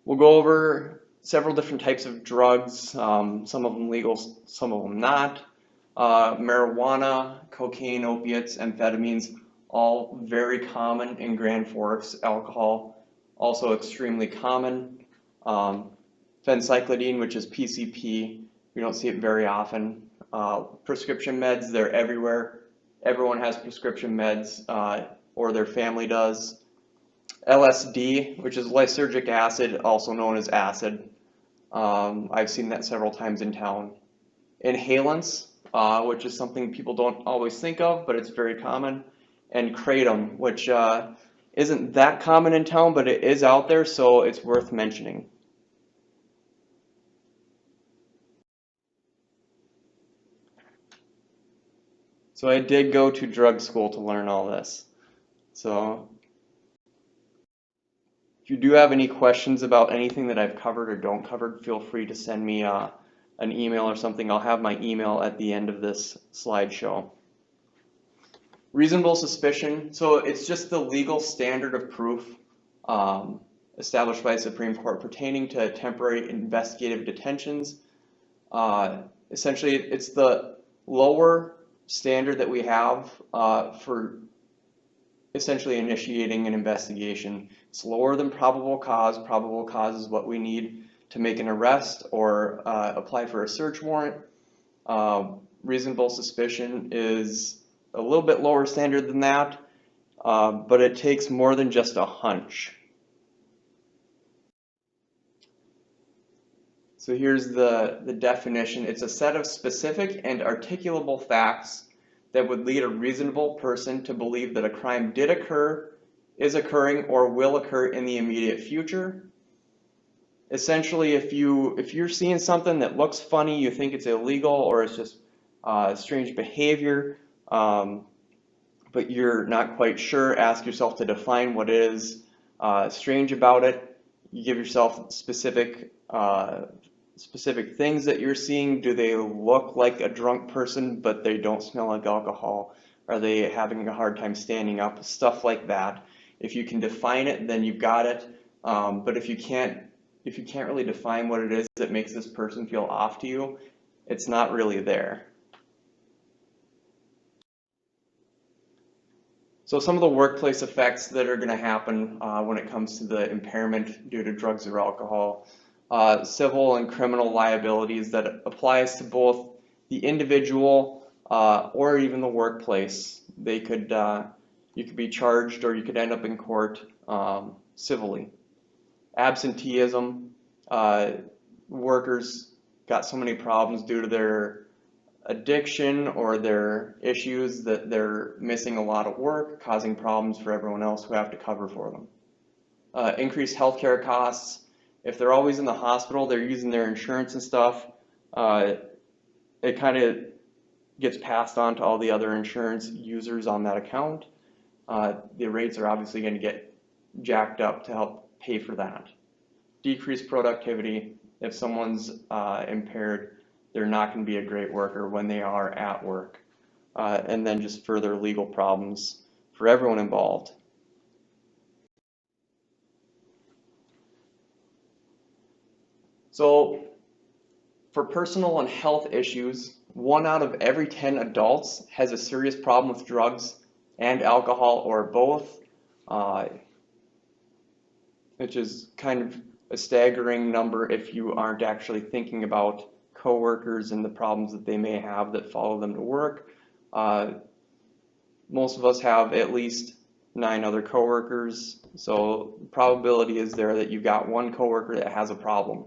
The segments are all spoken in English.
We'll go over several different types of drugs, some of them legal, some of them not. Marijuana, cocaine, opiates, amphetamines, all very common in Grand Forks. Alcohol, also extremely common. Phencyclidine, which is PCP, we don't see it very often. Prescription meds, they're everywhere. Everyone has prescription meds, or their family does. LSD, which is lysergic acid, also known as acid. I've seen that several times in town. Inhalants, which is something people don't always think of, but it's very common. And kratom, which isn't that common in town, but it is out there, so it's worth mentioning. So I did go to drug school to learn all this. So if you do have any questions about anything that I've covered or don't cover, feel free to send me an email or something. I'll have my email at the end of this slideshow. Reasonable suspicion. So it's just the legal standard of proof established by the Supreme Court pertaining to temporary investigative detentions. Essentially, it's the lower standard that we have for essentially initiating an investigation. It's lower than probable cause. Probable cause is what we need to make an arrest or apply for a search warrant. Reasonable suspicion is a little bit lower standard than that, but it takes more than just a hunch. So here's the definition. It's a set of specific and articulable facts that would lead a reasonable person to believe that a crime did occur, is occurring, or will occur in the immediate future. Essentially, if you're seeing something that looks funny, you think it's illegal or it's just strange behavior, but you're not quite sure, ask yourself to define what is strange about it. You give yourself specific things that you're seeing. Do they look like a drunk person, but they don't smell like alcohol? Are they having a hard time standing up? Stuff like that. If you can define it, then you've got it. But if you can't really define what it is that makes this person feel off to you, it's not really there. So some of the workplace effects that are going to happen when it comes to the impairment due to drugs or alcohol. Civil and criminal liabilities that applies to both the individual or even the workplace. They could, you could be charged or you could end up in court civilly. Absenteeism, workers got so many problems due to their addiction or their issues that they're missing a lot of work, causing problems for everyone else who have to cover for them. Increased healthcare costs. If they're always in the hospital, they're using their insurance and stuff, it kind of gets passed on to all the other insurance users on that account. The rates are obviously going to get jacked up to help pay for that. Decreased productivity. If someone's impaired, they're not going to be a great worker when they are at work. And then just further legal problems for everyone involved. So for personal and health issues, 1 out of every 10 adults has a serious problem with drugs and alcohol or both, which is kind of a staggering number if you aren't actually thinking about coworkers and the problems that they may have that follow them to work. Most of us have at least 9 other coworkers, so the probability is there that you've got one coworker that has a problem.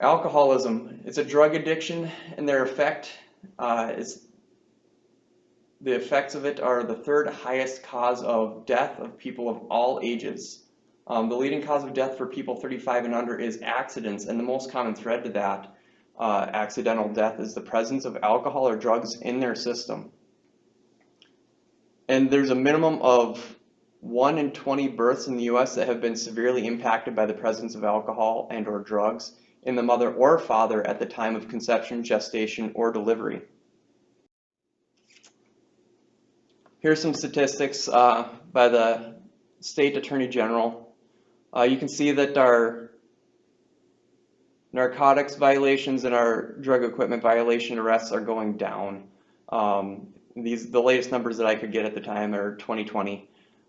Alcoholism, it's a drug addiction, and the effects of it are the 3rd highest cause of death of people of all ages. The leading cause of death for people 35 and under is accidents, and the most common thread to that accidental death is the presence of alcohol or drugs in their system. And there's a minimum of 1 in 20 births in the US that have been severely impacted by the presence of alcohol and or drugs in the mother or father at the time of conception, gestation, or delivery. Here's some statistics by the State Attorney General. You can see that our narcotics violations and our drug equipment violation arrests are going down. The latest numbers that I could get at the time are 2020.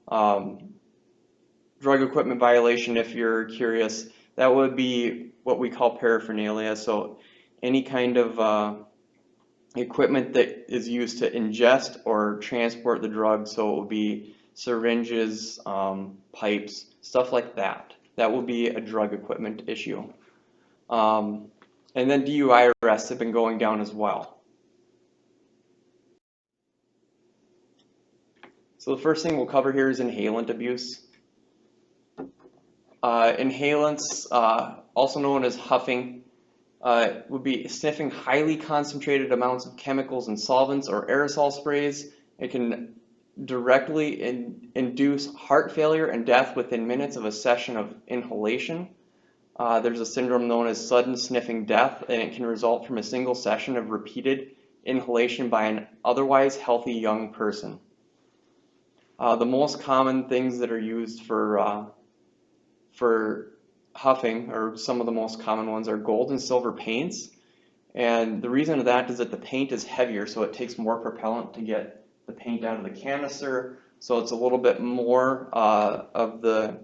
Drug equipment violation, if you're curious, that would be what we call paraphernalia. So any kind of equipment that is used to ingest or transport the drug. So it would be syringes, pipes, stuff like that. That will be a drug equipment issue. And then DUI arrests have been going down as well. So the first thing we'll cover here is inhalant abuse. Inhalants, also known as huffing, would be sniffing highly concentrated amounts of chemicals and solvents or aerosol sprays. It can directly induce heart failure and death within minutes of a session of inhalation. There's a syndrome known as sudden sniffing death, and it can result from a single session of repeated inhalation by an otherwise healthy young person. The most common things that are used for huffing, or some of the most common ones, are gold and silver paints. And the reason of that is that the paint is heavier, so it takes more propellant to get the paint out of the canister. So it's a little bit more of the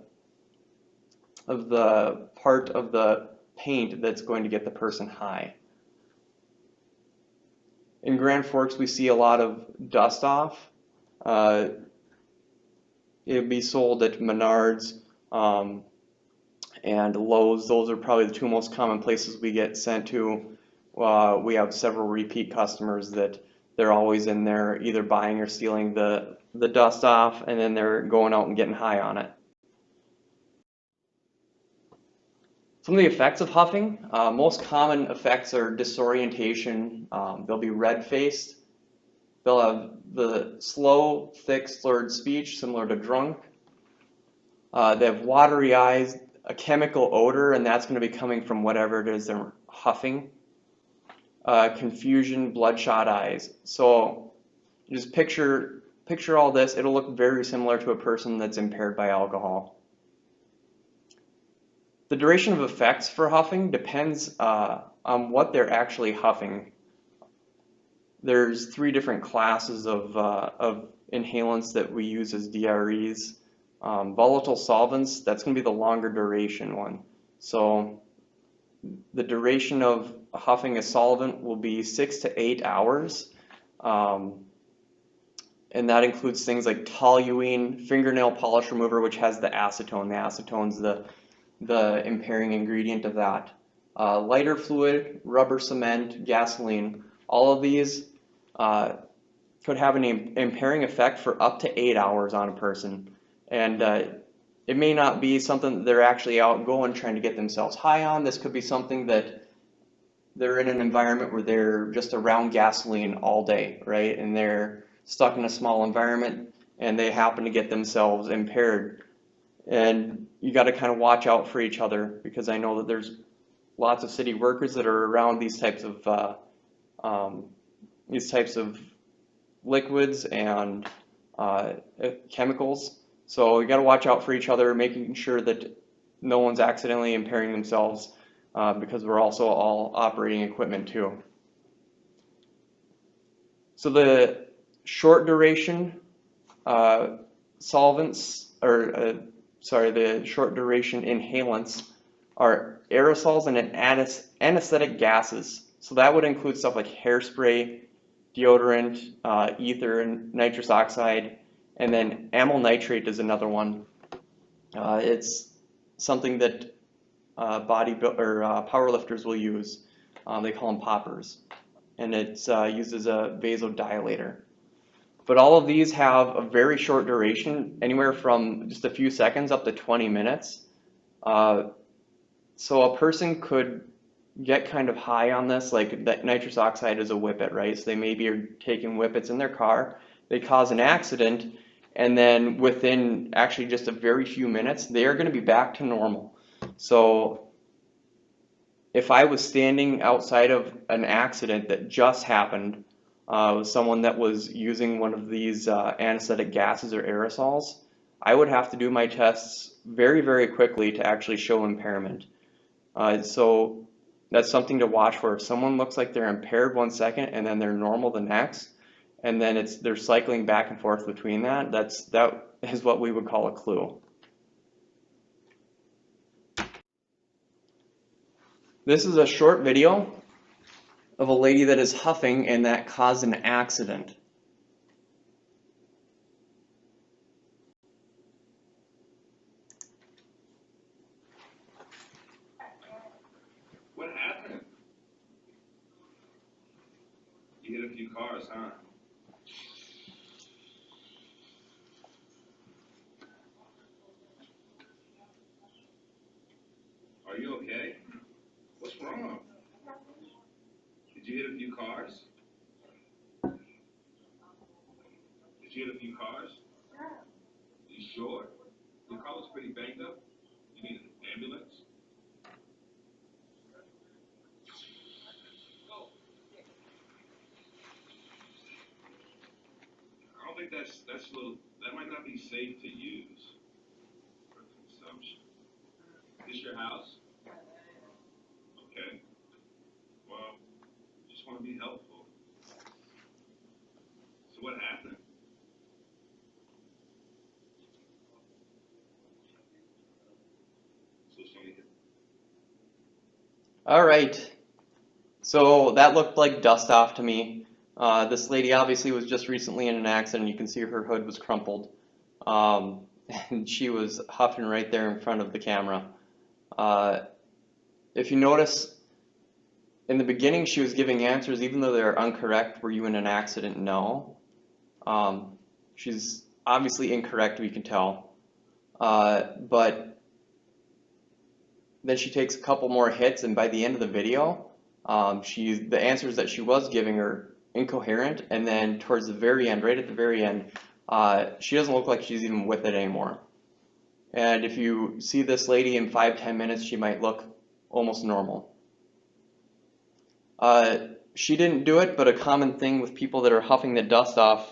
part of the paint that's going to get the person high. In Grand Forks, we see a lot of dust off. It would be sold at Menards and Lowe's. Those are probably the two most common places we get sent to. We have several repeat customers that they're always in there either buying or stealing the dust off, and then they're going out and getting high on it. Some of the effects of huffing, most common effects are disorientation. They'll be red-faced. They'll have the slow, thick, slurred speech, similar to drunk. They have watery eyes, a chemical odor, and that's going to be coming from whatever it is they're huffing. Confusion, bloodshot eyes. So just picture all this. It'll look very similar to a person that's impaired by alcohol. The duration of effects for huffing depends on what they're actually huffing. There's 3 different classes of inhalants that we use as DREs. Volatile solvents, that's going to be the longer duration one. So the duration of huffing a solvent will be 6 to 8 hours. And that includes things like toluene, fingernail polish remover, which has the acetone. The acetone's the impairing ingredient of that. Lighter fluid, rubber cement, gasoline, all of these could have an impairing effect for up to 8 hours on a person. And it may not be something that they're actually out going trying to get themselves high on. This could be something that they're in an environment where they're just around gasoline all day, right? And they're stuck in a small environment and they happen to get themselves impaired. And you got to kind of watch out for each other, because I know that there's lots of city workers that are around these types of liquids and chemicals. So you got to watch out for each other, making sure that no one's accidentally impairing themselves, because we're also all operating equipment too. So the short duration solvents, or the short duration inhalants are aerosols and anesthetic gases. So that would include stuff like hairspray, deodorant, ether, and nitrous oxide, and then amyl nitrate is another one. It's something that powerlifters will use. They call them poppers, and it's used as a vasodilator. But all of these have a very short duration, anywhere from just a few seconds up to 20 minutes. So a person could get kind of high on this, like that nitrous oxide is a whippet, right? So they maybe are taking whippets in their car, they cause an accident, and then within actually just a very few minutes, they are going to be back to normal. So if I was standing outside of an accident that just happened, with someone that was using one of these anesthetic gases or aerosols, I would have to do my tests very, very quickly to actually show impairment. So that's something to watch for. If someone looks like they're impaired 1 second and then they're normal the next, and then they're cycling back and forth between that, that is what we would call a clue. This is a short video of a lady that is huffing and that caused an accident. What happened? You hit a few cars, huh? Are you okay? What's wrong? Did you hit a few cars? Did you hit a few cars? You sure? Your car was pretty banged up. You need an ambulance? I don't think that's a little. That might not be safe to use for consumption. Is this your house? Okay. Well, just want to be helpful. So what happened? So somebody hit. All right, so that looked like dust off to me. This lady obviously was just recently in an accident. You can see her hood was crumpled. And she was huffing right there in front of the camera. If you notice, in the beginning she was giving answers even though they're incorrect. Were you in an accident? No. She's obviously incorrect, we can tell. But then she takes a couple more hits, and by the end of the video, the answers that she was giving are incoherent, and then towards the very end, right at the very end, she doesn't look like she's even with it anymore. And if you see this lady in 5-10 minutes, she might look almost normal. She didn't do it, but a common thing with people that are huffing the dust off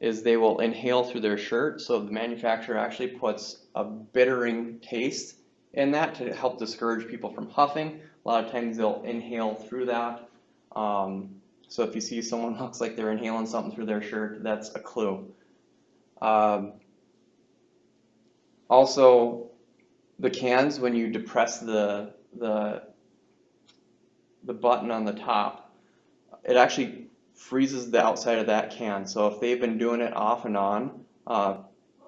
is they will inhale through their shirt. So the manufacturer actually puts a bittering taste in that to help discourage people from huffing. A lot of times they'll inhale through that. So if you see someone looks like they're inhaling something through their shirt, that's a clue. Also, the cans, when you depress the button on the top, it actually freezes the outside of that can. So if they've been doing it off and on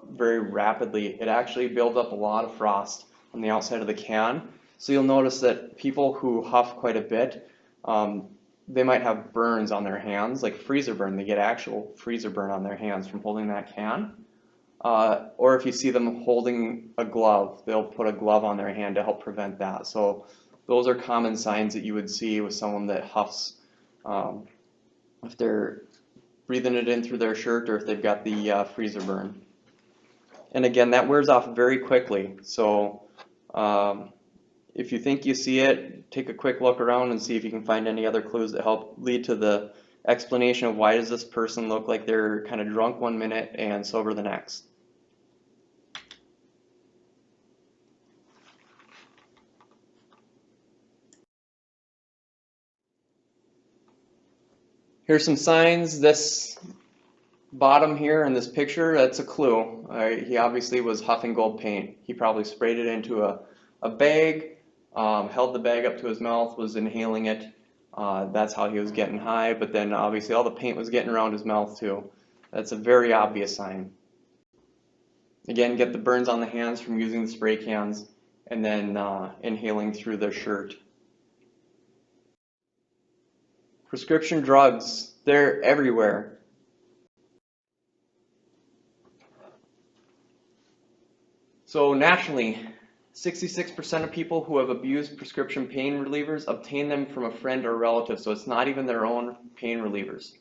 very rapidly, it actually builds up a lot of frost on the outside of the can. So you'll notice that people who huff quite a bit, they might have burns on their hands, like freezer burn. They get actual freezer burn on their hands from holding that can. Or if you see them holding a glove, they'll put a glove on their hand to help prevent that. So those are common signs that you would see with someone that huffs, if they're breathing it in through their shirt or if they've got the freezer burn. And again, that wears off very quickly. So if you think you see it, take a quick look around and see if you can find any other clues that help lead to the explanation of why does this person look like they're kind of drunk 1 minute and sober the next. Here's some signs. This bottom here in this picture, that's a clue. He obviously was huffing gold paint. He probably sprayed it into a bag, held the bag up to his mouth, was inhaling it. That's how he was getting high, but then obviously all the paint was getting around his mouth too. That's a very obvious sign. Again, get the burns on the hands from using the spray cans and then inhaling through their shirt. Prescription drugs, they're everywhere. So nationally, 66% of people who have abused prescription pain relievers obtain them from a friend or relative, so it's not even their own pain relievers.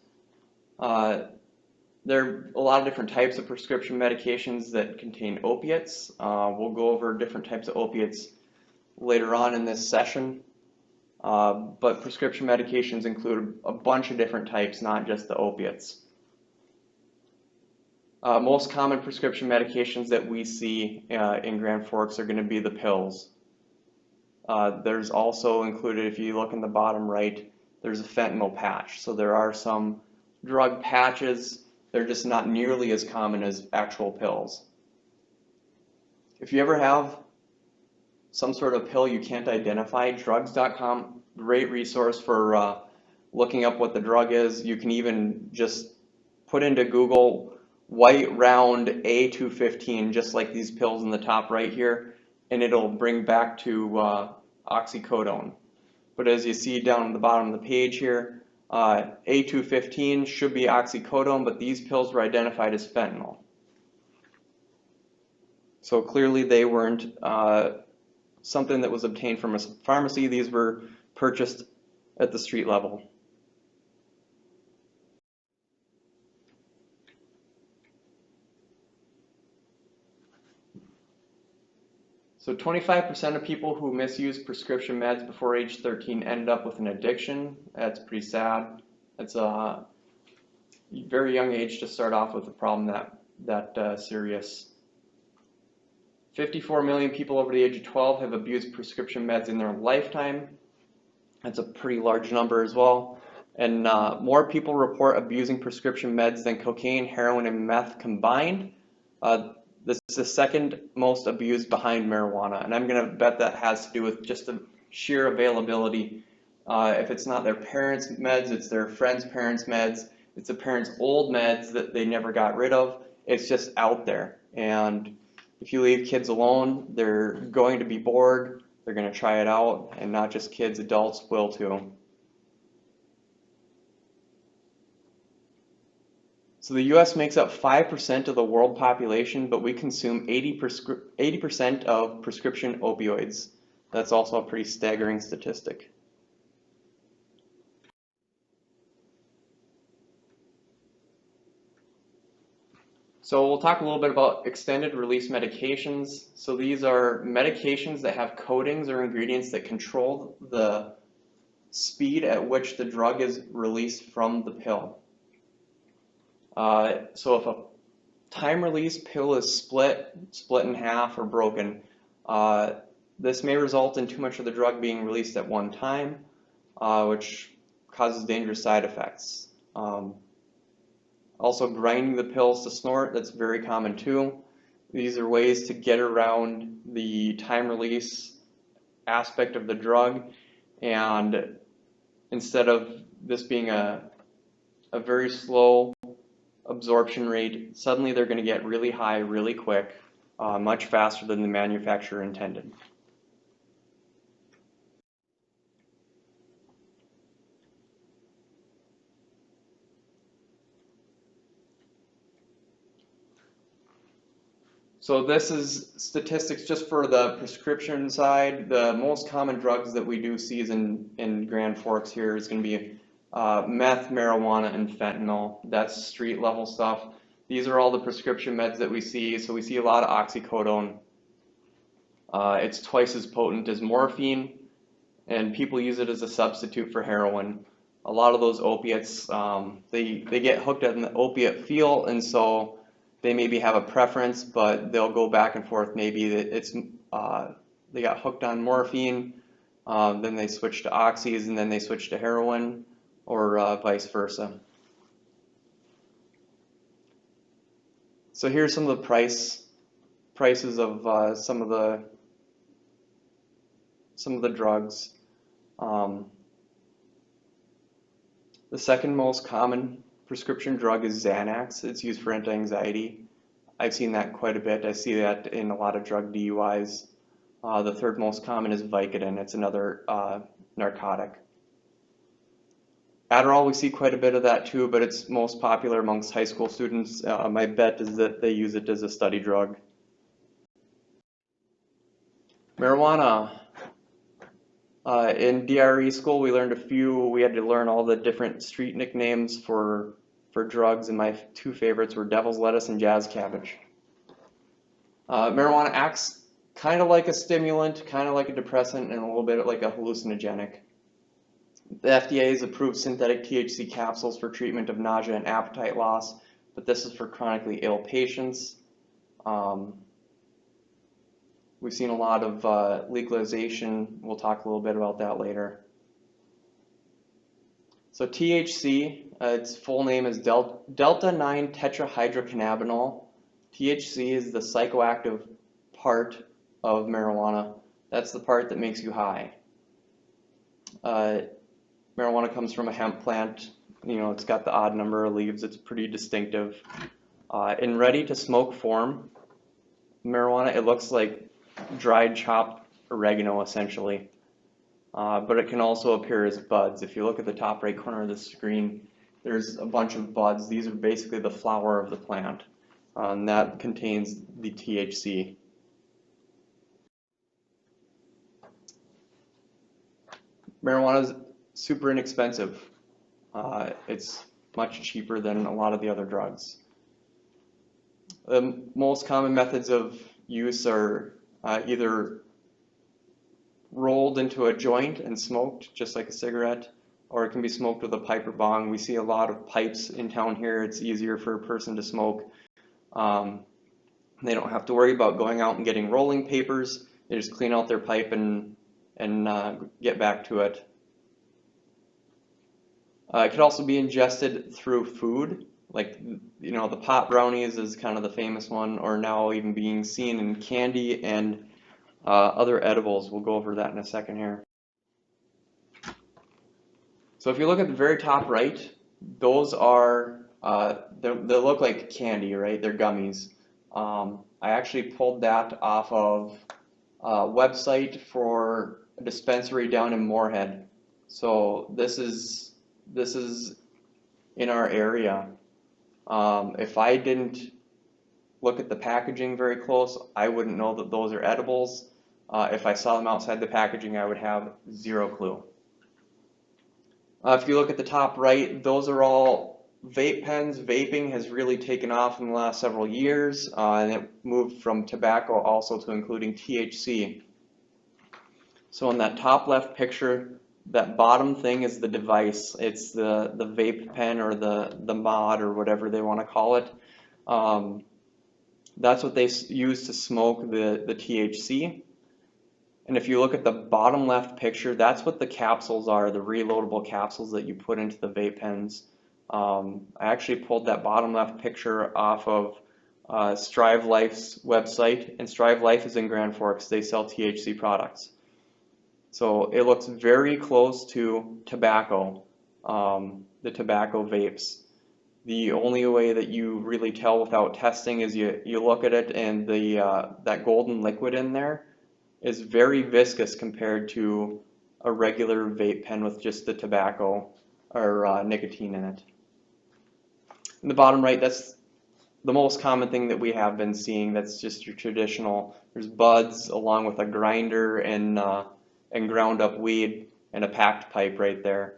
There are a lot of different types of prescription medications that contain opiates. We'll go over different types of opiates later on in this session. But prescription medications include a bunch of different types, not just the opiates. Most common prescription medications that we see in Grand Forks are going to be the pills. There's also included, if you look in the bottom right, there's a fentanyl patch. So there are some drug patches. They're just not nearly as common as actual pills. If you ever have some sort of pill you can't identify, drugs.com, great resource for looking up what the drug is. You can even just put into Google white round A215, just like these pills in the top right here, and it'll bring back to oxycodone. But as you see down at the bottom of the page here, A215 should be oxycodone, but these pills were identified as fentanyl. So clearly they weren't something that was obtained from a pharmacy. These were purchased at the street level. So 25% of people who misuse prescription meds before age 13 end up with an addiction. That's pretty sad. It's a very young age to start off with a problem that serious. 54 million people over the age of 12 have abused prescription meds in their lifetime. That's a pretty large number as well. And more people report abusing prescription meds than cocaine, heroin, and meth combined. This is the second most abused behind marijuana, and I'm going to bet that has to do with just the sheer availability. If it's not their parents' meds, it's their friends' parents' meds, it's the parents' old meds that they never got rid of. It's just out there, and if you leave kids alone, they're going to be bored, they're going to try it out, and not just kids, adults will too. So the US makes up 5% of the world population, but we consume 80% of prescription opioids. That's also a pretty staggering statistic. So we'll talk a little bit about extended release medications. So these are medications that have coatings or ingredients that control the speed at which the drug is released from the pill. So if a time release pill is split in half or broken, this may result in too much of the drug being released at one time, which causes dangerous side effects. Also grinding the pills to snort, that's very common too. These are ways to get around the time release aspect of the drug, and instead of this being a very slow absorption rate, suddenly they're going to get really high really quick, much faster than the manufacturer intended. So this is statistics just for the prescription side. The most common drugs that we do see in Grand Forks here is going to be meth, marijuana, and fentanyl. That's street level stuff. These are all the prescription meds that we see. So we see a lot of oxycodone. It's twice as potent as morphine, and people use it as a substitute for heroin. A lot of those opiates, they get hooked on the opiate feel, and so they maybe have a preference, but they'll go back and forth. Maybe it's they got hooked on morphine, then they switch to oxys, and then they switch to heroin, or vice versa. So here's some of the prices of some of the drugs. The second most common prescription drug is Xanax. It's used for anti-anxiety. I've seen that quite a bit. I see that in a lot of drug DUIs. The third most common is Vicodin. It's another narcotic. Adderall, we see quite a bit of that too, but it's most popular amongst high school students. My bet is that they use it as a study drug. Marijuana. In DRE school, we learned we had to learn all the different street nicknames for drugs, and my two favorites were devil's lettuce and jazz cabbage. Marijuana acts kind of like a stimulant, kind of like a depressant, and a little bit like a hallucinogenic. The FDA has approved synthetic THC capsules for treatment of nausea and appetite loss. but this is for chronically ill patients. We've seen a lot of legalization. We'll talk a little bit about that later. So THC, its full name is delta-9 tetrahydrocannabinol. THC is the psychoactive part of marijuana. That's the part that makes you high. Marijuana comes from a hemp plant. You know, it's got the odd number of leaves. It's pretty distinctive. In ready-to-smoke form, marijuana, it looks like dried chopped oregano essentially. But it can also appear as buds. If you look at the top right corner of the screen, there's a bunch of buds. These are basically the flower of the plant, and that contains the THC. Marijuana is super inexpensive. It's much cheaper than a lot of the other drugs. The most common methods of use are either rolled into a joint and smoked just like a cigarette, or it can be smoked with a pipe or bong. We see a lot of pipes in town here. It's easier for a person to smoke. They don't have to worry about going out and getting rolling papers. They just clean out their pipe and get back to it. It could also be ingested through food, like, you know, the pot brownies is kind of the famous one, or now even being seen in candy and other edibles. We'll go over that in a second here. So if you look at the very top right, those are, they look like candy, right? They're gummies. I actually pulled that off of a website for a dispensary down in Moorhead. So this is in our area. If I didn't look at the packaging very close, I wouldn't know that those are edibles. If I saw them outside the packaging, I would have zero clue. If you look at the top right, those are all vape pens. Vaping has really taken off in the last several years, and it moved from tobacco also to including THC. So in that top left picture, that bottom thing is the device. It's the vape pen or the mod or whatever they want to call it. That's what they use to smoke the THC. And if you look at the bottom left picture, that's what the capsules are, the reloadable capsules that you put into the vape pens. I actually pulled that bottom left picture off of Strive Life's website, and Strive Life is in Grand Forks. They sell THC products. So it looks very close to tobacco, the tobacco vapes. The only way that you really tell without testing is you look at it, and that golden liquid in there is very viscous compared to a regular vape pen with just the tobacco or nicotine in it. In the bottom right, that's the most common thing that we have been seeing. That's just your traditional. There's buds along with a grinder and ground up weed and a packed pipe right there.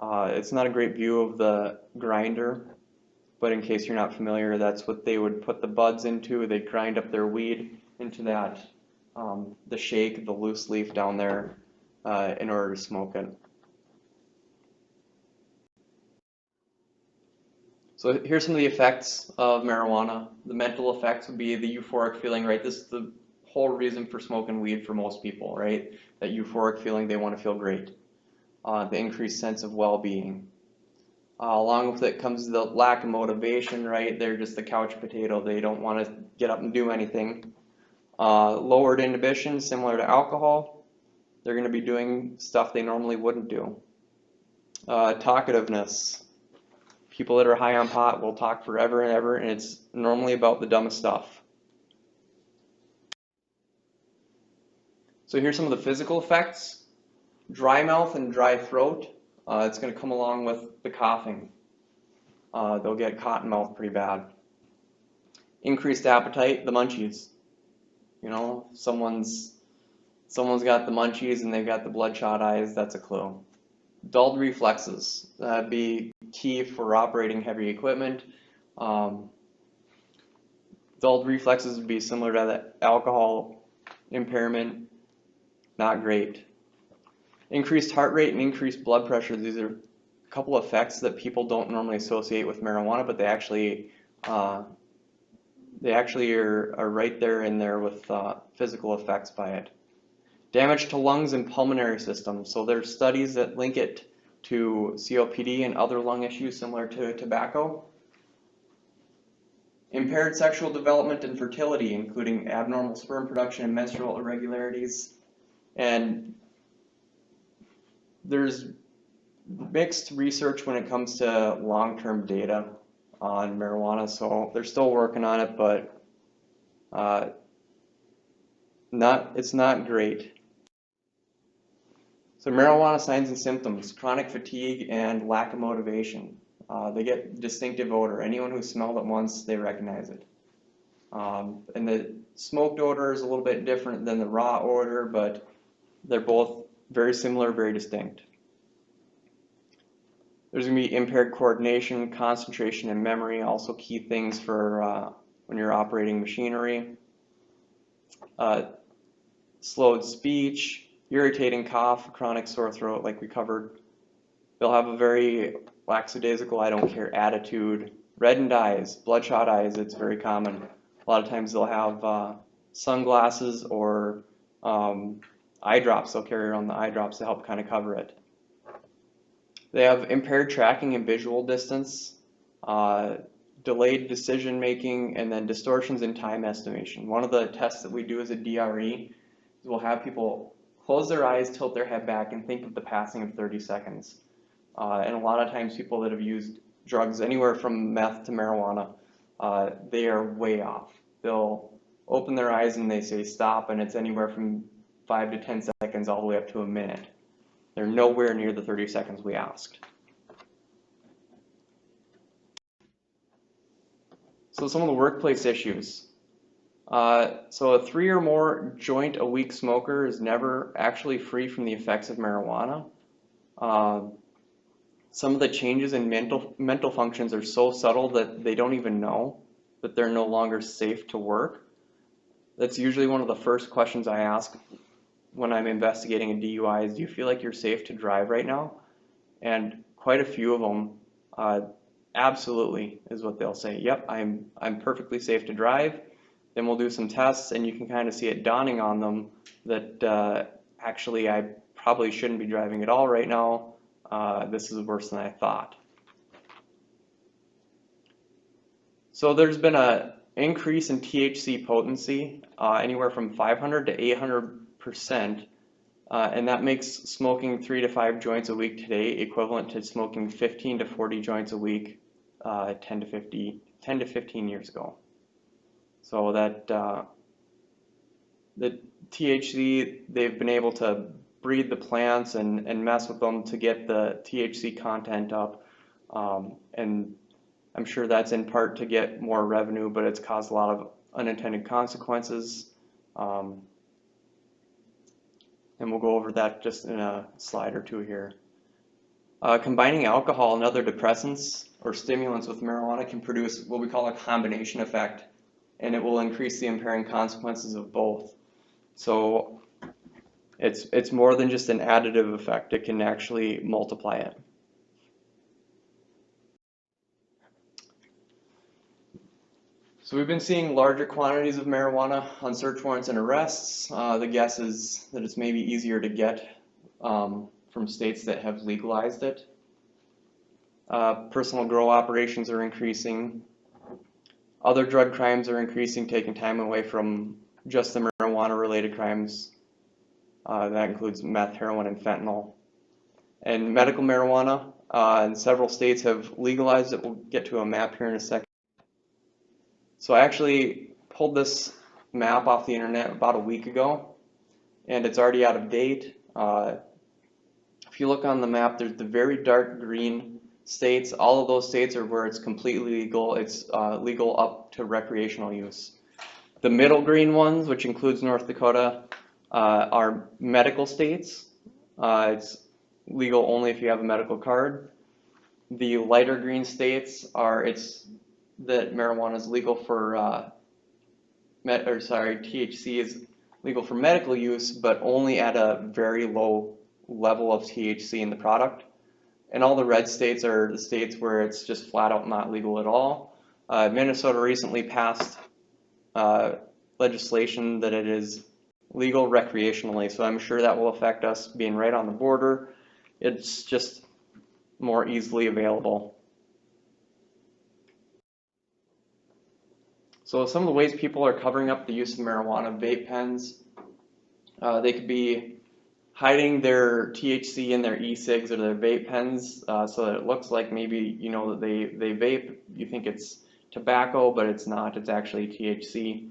It's not a great view of the grinder, but in case you're not familiar, that's what they would put the buds into. They'd grind up their weed into that, the shake, the loose leaf down there in order to smoke it. So here's some of the effects of marijuana. The mental effects would be the euphoric feeling, right? This is the whole reason for smoking weed for most people, right? That euphoric feeling, they want to feel great. The increased sense of well-being. Along with it comes the lack of motivation, right? They're just the couch potato. They don't want to get up and do anything. Lowered inhibition, similar to alcohol. They're going to be doing stuff they normally wouldn't do. Talkativeness. People that are high on pot will talk forever and ever, and it's normally about the dumbest stuff. So here's some of the physical effects. Dry mouth and dry throat. It's going to come along with the coughing. They'll get cotton mouth pretty bad. Increased appetite, the munchies. You know, someone's got the munchies and they've got the bloodshot eyes, that's a clue. Dulled reflexes, that'd be key for operating heavy equipment. Dulled reflexes would be similar to the alcohol impairment, not great. Increased heart rate and increased blood pressure, these are a couple effects that people don't normally associate with marijuana, but they actually They actually are right there in there with physical effects by it. Damage to lungs and pulmonary systems. So there's studies that link it to COPD and other lung issues similar to tobacco. Impaired sexual development and fertility, including abnormal sperm production and menstrual irregularities. And there's mixed research when it comes to long-term data on marijuana, so they're still working on it, but it's not great. So marijuana signs and symptoms: chronic fatigue and lack of motivation. They get distinctive odor. Anyone who smelled it once, they recognize it. And the smoked odor is a little bit different than the raw odor, but they're both very similar, very distinct. There's going to be impaired coordination, concentration, and memory, also key things for when you're operating machinery. Slowed speech, irritating cough, chronic sore throat, like we covered. They'll have a very lackadaisical, I don't care attitude. Reddened eyes, bloodshot eyes, it's very common. A lot of times they'll have sunglasses or eye drops. They'll carry around the eye drops to help kind of cover it. They have impaired tracking and visual distance, delayed decision making, and then distortions in time estimation. One of the tests that we do as a DRE is we'll have people close their eyes, tilt their head back, and think of the passing of 30 seconds. And a lot of times people that have used drugs anywhere from meth to marijuana, they are way off. They'll open their eyes and they say stop, and it's anywhere from 5 to 10 seconds all the way up to a minute. They're nowhere near the 30 seconds we asked. So some of the workplace issues. So a 3 or more joint a week smoker is never actually free from the effects of marijuana. Some of the changes in mental functions are so subtle that they don't even know that they're no longer safe to work. That's usually one of the first questions I ask when I'm investigating a DUI is, do you feel like you're safe to drive right now? And quite a few of them, absolutely is what they'll say. Yep, I'm perfectly safe to drive. Then we'll do some tests and you can kind of see it dawning on them that actually I probably shouldn't be driving at all right now. This is worse than I thought. So there's been an increase in THC potency, anywhere from 500 to 800%, and that makes smoking 3 to 5 joints a week today equivalent to smoking 15 to 40 joints a week 10 to 15 years ago. So that the THC, they've been able to breed the plants and mess with them to get the THC content up, and I'm sure that's in part to get more revenue, but it's caused a lot of unintended consequences. And we'll go over that just in a slide or two here. Combining alcohol and other depressants or stimulants with marijuana can produce what we call a combination effect, and it will increase the impairing consequences of both. So it's more than just an additive effect. It can actually multiply it. So we've been seeing larger quantities of marijuana on search warrants and arrests. The guess is that it's maybe easier to get from states that have legalized it. Personal grow operations are increasing. Other drug crimes are increasing, taking time away from just the marijuana-related crimes. That includes meth, heroin, and fentanyl. And medical marijuana, and several states have legalized it. We'll get to a map here in a second. So I actually pulled this map off the internet about a week ago, and it's already out of date. If you look on the map, there's the very dark green states. All of those states are where it's completely legal. It's legal up to recreational use. The middle green ones, which includes North Dakota, are medical states. It's legal only if you have a medical card. The lighter green states are that marijuana is legal for THC is legal for medical use, but only at a very low level of THC in the product. And all the red states are the states where it's just flat out not legal at all. Minnesota recently passed legislation that it is legal recreationally, so I'm sure that will affect us being right on the border. It's just more easily available. So some of the ways people are covering up the use of marijuana: vape pens. They could be hiding their THC in their e-cigs or their vape pens, so that it looks like maybe you know that they vape. You think it's tobacco, but it's not. It's actually THC.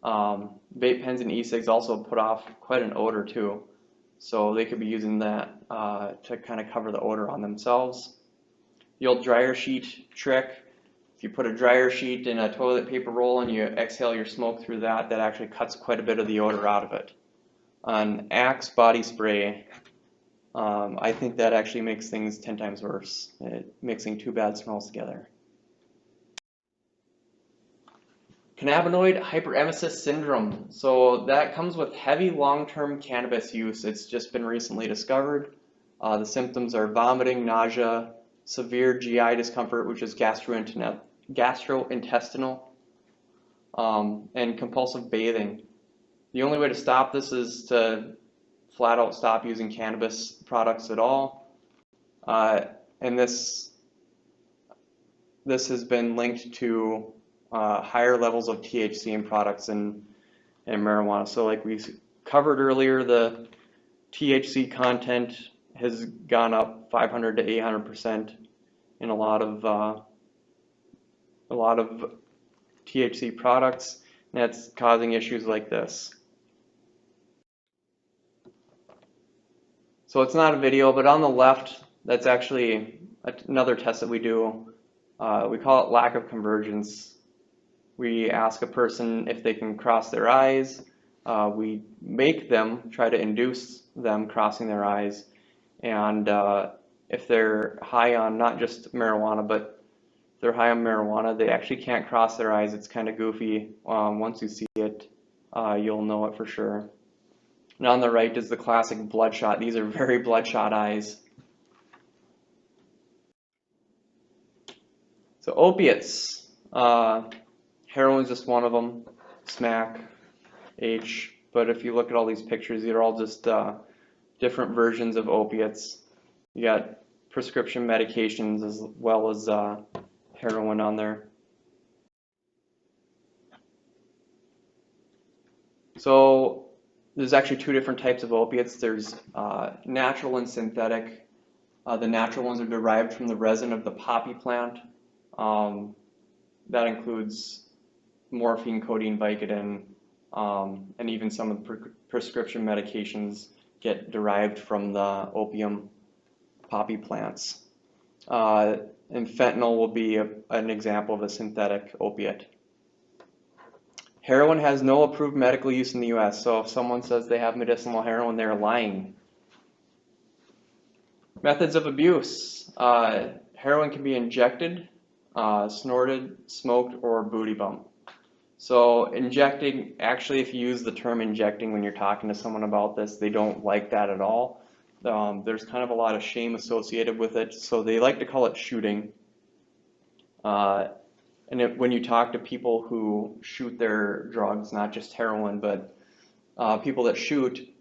Vape pens and e-cigs also put off quite an odor too, so they could be using that to kind of cover the odor on themselves. The old dryer sheet trick: if you put a dryer sheet in a toilet paper roll and you exhale your smoke through that, that actually cuts quite a bit of the odor out of it. On Axe body spray, I think that actually makes things 10 times worse, mixing two bad smells together. Cannabinoid hyperemesis syndrome. So that comes with heavy long-term cannabis use. It's just been recently discovered. The symptoms are vomiting, nausea, severe GI discomfort, which is gastrointestinal, and compulsive bathing. The only way to stop this is to flat out stop using cannabis products at all. And this has been linked to higher levels of THC in products and marijuana. So like we covered earlier, the THC content has gone up 500 to 800% in a lot of THC products, and that's causing issues like this. So it's not a video, but on the left, that's actually another test that we do. We call it lack of convergence. We ask a person if they can cross their eyes. We make them try to induce them crossing their eyes. And if they're high on not just marijuana, but if they're high on marijuana, they actually can't cross their eyes. It's kind of goofy. Once you see it, you'll know it for sure. And on the right is the classic bloodshot. These are very bloodshot eyes. So opiates. Heroin's just one of them. Smack, H. But if you look at all these pictures, these are all just different versions of opiates. You got prescription medications as well as heroin on there. So there's actually two different types of opiates. There's natural and synthetic. The natural ones are derived from the resin of the poppy plant. That includes morphine, codeine, Vicodin, and even some of the prescription medications get derived from the opium poppy plants. And fentanyl will be an example of a synthetic opiate. Heroin has no approved medical use in the US, so if someone says they have medicinal heroin, they're lying. Methods of abuse. Heroin can be injected, snorted, smoked, or booty bump. So injecting, actually if you use the term injecting when you're talking to someone about this, they don't like that at all. There's kind of a lot of shame associated with it, so they like to call it shooting. And when you talk to people who shoot their drugs, not just heroin, but people that shoot,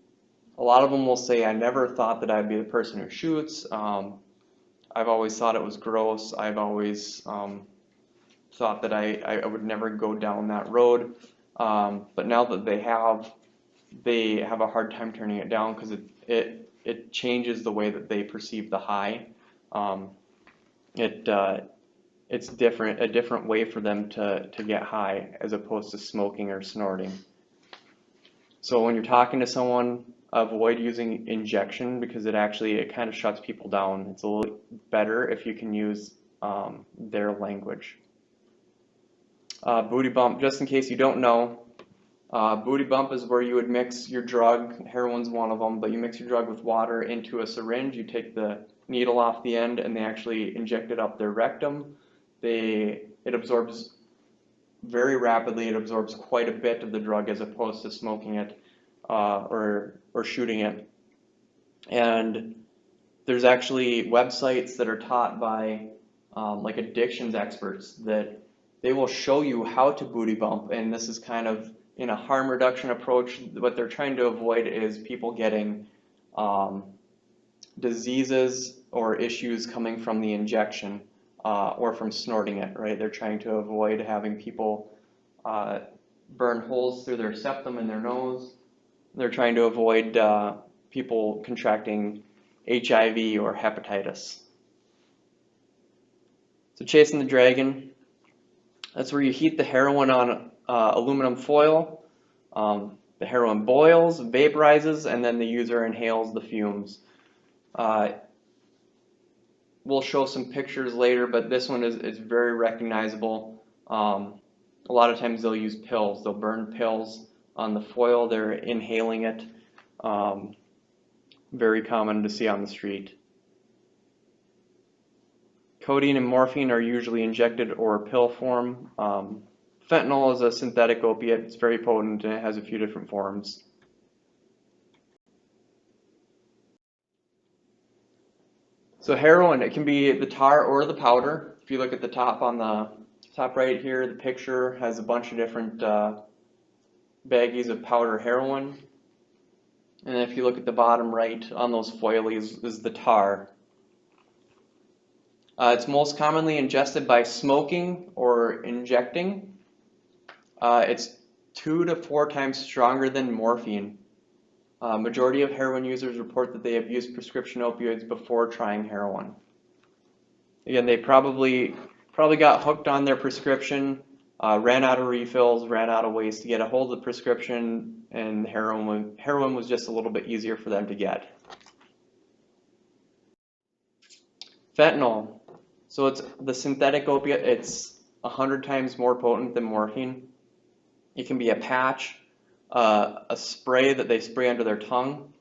a lot of them will say, I never thought that I'd be the person who shoots. I've always thought it was gross. I've always thought that I would never go down that road. But now that they have a hard time turning it down because it changes the way that they perceive the high. It's a different way for them to get high as opposed to smoking or snorting. So when you're talking to someone, avoid using injection because it kind of shuts people down. It's a little better if you can use their language. Booty bump, just in case you don't know, booty bump is where you would mix your drug, heroin's one of them, but you mix your drug with water into a syringe, you take the needle off the end and they actually inject it up their rectum. It absorbs very rapidly, it absorbs quite a bit of the drug as opposed to smoking it or shooting it. And there's actually websites that are taught by like addictions experts that they will show you how to booty bump, and this is kind of in a harm reduction approach. What they're trying to avoid is people getting diseases or issues coming from the injection or from snorting it, right? They're trying to avoid having people burn holes through their septum in their nose. They're trying to avoid people contracting HIV or hepatitis. So chasing the dragon, that's where you heat the heroin on aluminum foil. The heroin boils, vaporizes, and then the user inhales the fumes. We'll show some pictures later, but this one is very recognizable. A lot of times they'll use pills. They'll burn pills on the foil. They're inhaling it. Very common to see on the street. Codeine and morphine are usually injected or pill form. Fentanyl is a synthetic opiate. It's very potent and it has a few different forms. So heroin, it can be the tar or the powder. If you look at the top on the top right here, the picture has a bunch of different baggies of powder heroin. And if you look at the bottom right on those foilies is the tar. It's most commonly ingested by smoking or injecting. It's 2 to 4 times stronger than morphine. Majority of heroin users report that they have used prescription opioids before trying heroin. Again, they probably got hooked on their prescription, ran out of refills, ran out of ways to get a hold of the prescription, and heroin was just a little bit easier for them to get. Fentanyl. So it's the synthetic opiate. It's 100 times more potent than morphine. It can be a patch, a spray that they spray under their tongue,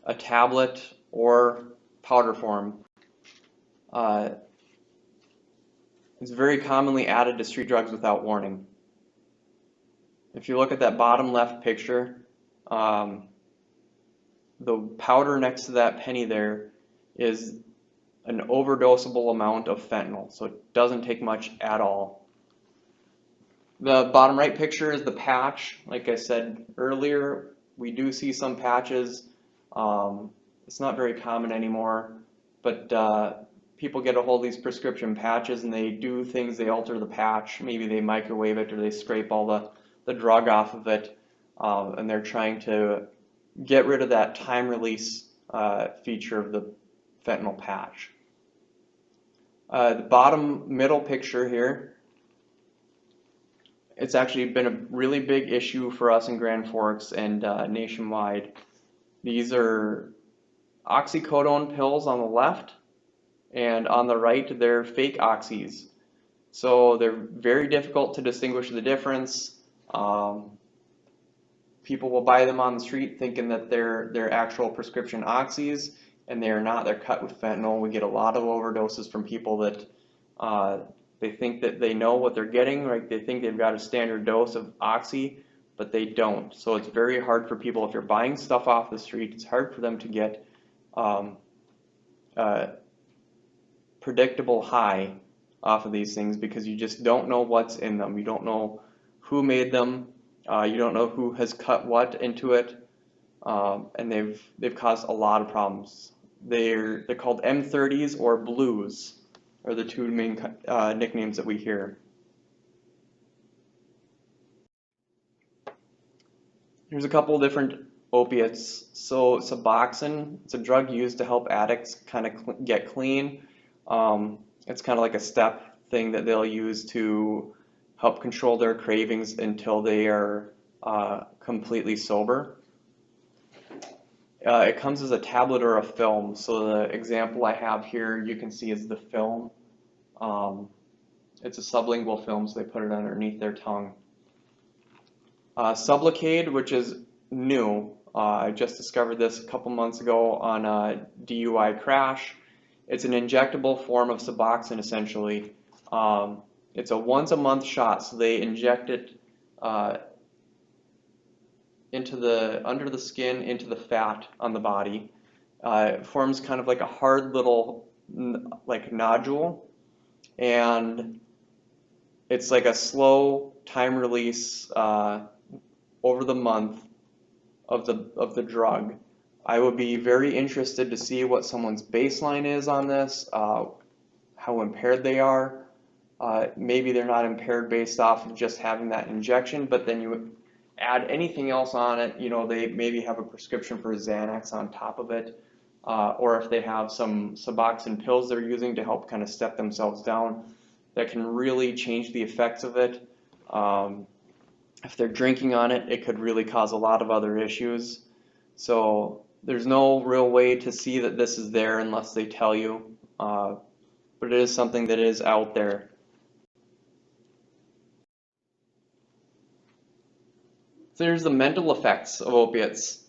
a tablet, or powder form. It's very commonly added to street drugs without warning. If you look at that bottom left picture, the powder next to that penny there is an overdosable amount of fentanyl, so it doesn't take much at all. The bottom right picture is the patch. Like I said earlier, we do see some patches. It's not very common anymore, but people get a hold of these prescription patches and they do things. They alter the patch. Maybe they microwave it or they scrape all the drug off of it, and they're trying to get rid of that time release feature of the fentanyl patch. The bottom middle picture here, it's actually been a really big issue for us in Grand Forks and nationwide. These are oxycodone pills on the left, and on the right they're fake oxys. So they're very difficult to distinguish the difference. People will buy them on the street thinking that they're actual prescription oxys, and they are not. They're cut with fentanyl. We get a lot of overdoses from people that they think that they know what they're getting, right? They think they've got a standard dose of oxy, but they don't. So it's very hard for people, if you're buying stuff off the street, it's hard for them to get predictable high off of these things because you just don't know what's in them. You don't know who made them. You don't know who has cut what into it, and they've caused a lot of problems. They're called M30s or blues, are the two main nicknames that we hear. Here's a couple different opiates. So Suboxone, it's a drug used to help addicts kind of get clean. It's kind of like a step thing that they'll use to help control their cravings until they are completely sober. It comes as a tablet or a film. So the example I have here, you can see is the film. It's a sublingual film, so they put it underneath their tongue. Sublocade, which is new. I just discovered this a couple months ago on a DUI crash. It's an injectable form of Suboxone, essentially. It's a once-a-month shot, so they inject it under the skin, into the fat on the body. It forms kind of like a hard little nodule, and it's like a slow time release over the month of the drug. I would be very interested to see what someone's baseline is on this, how impaired they are. Maybe they're not impaired based off of just having that injection, but then you add anything else on it, you know, they maybe have a prescription for Xanax on top of it, or if they have some Suboxone pills they're using to help kind of step themselves down, that can really change the effects of it. If they're drinking on it, it could really cause a lot of other issues. So there's no real way to see that this is there unless they tell you, but it is something that is out there. So there's the mental effects of opiates.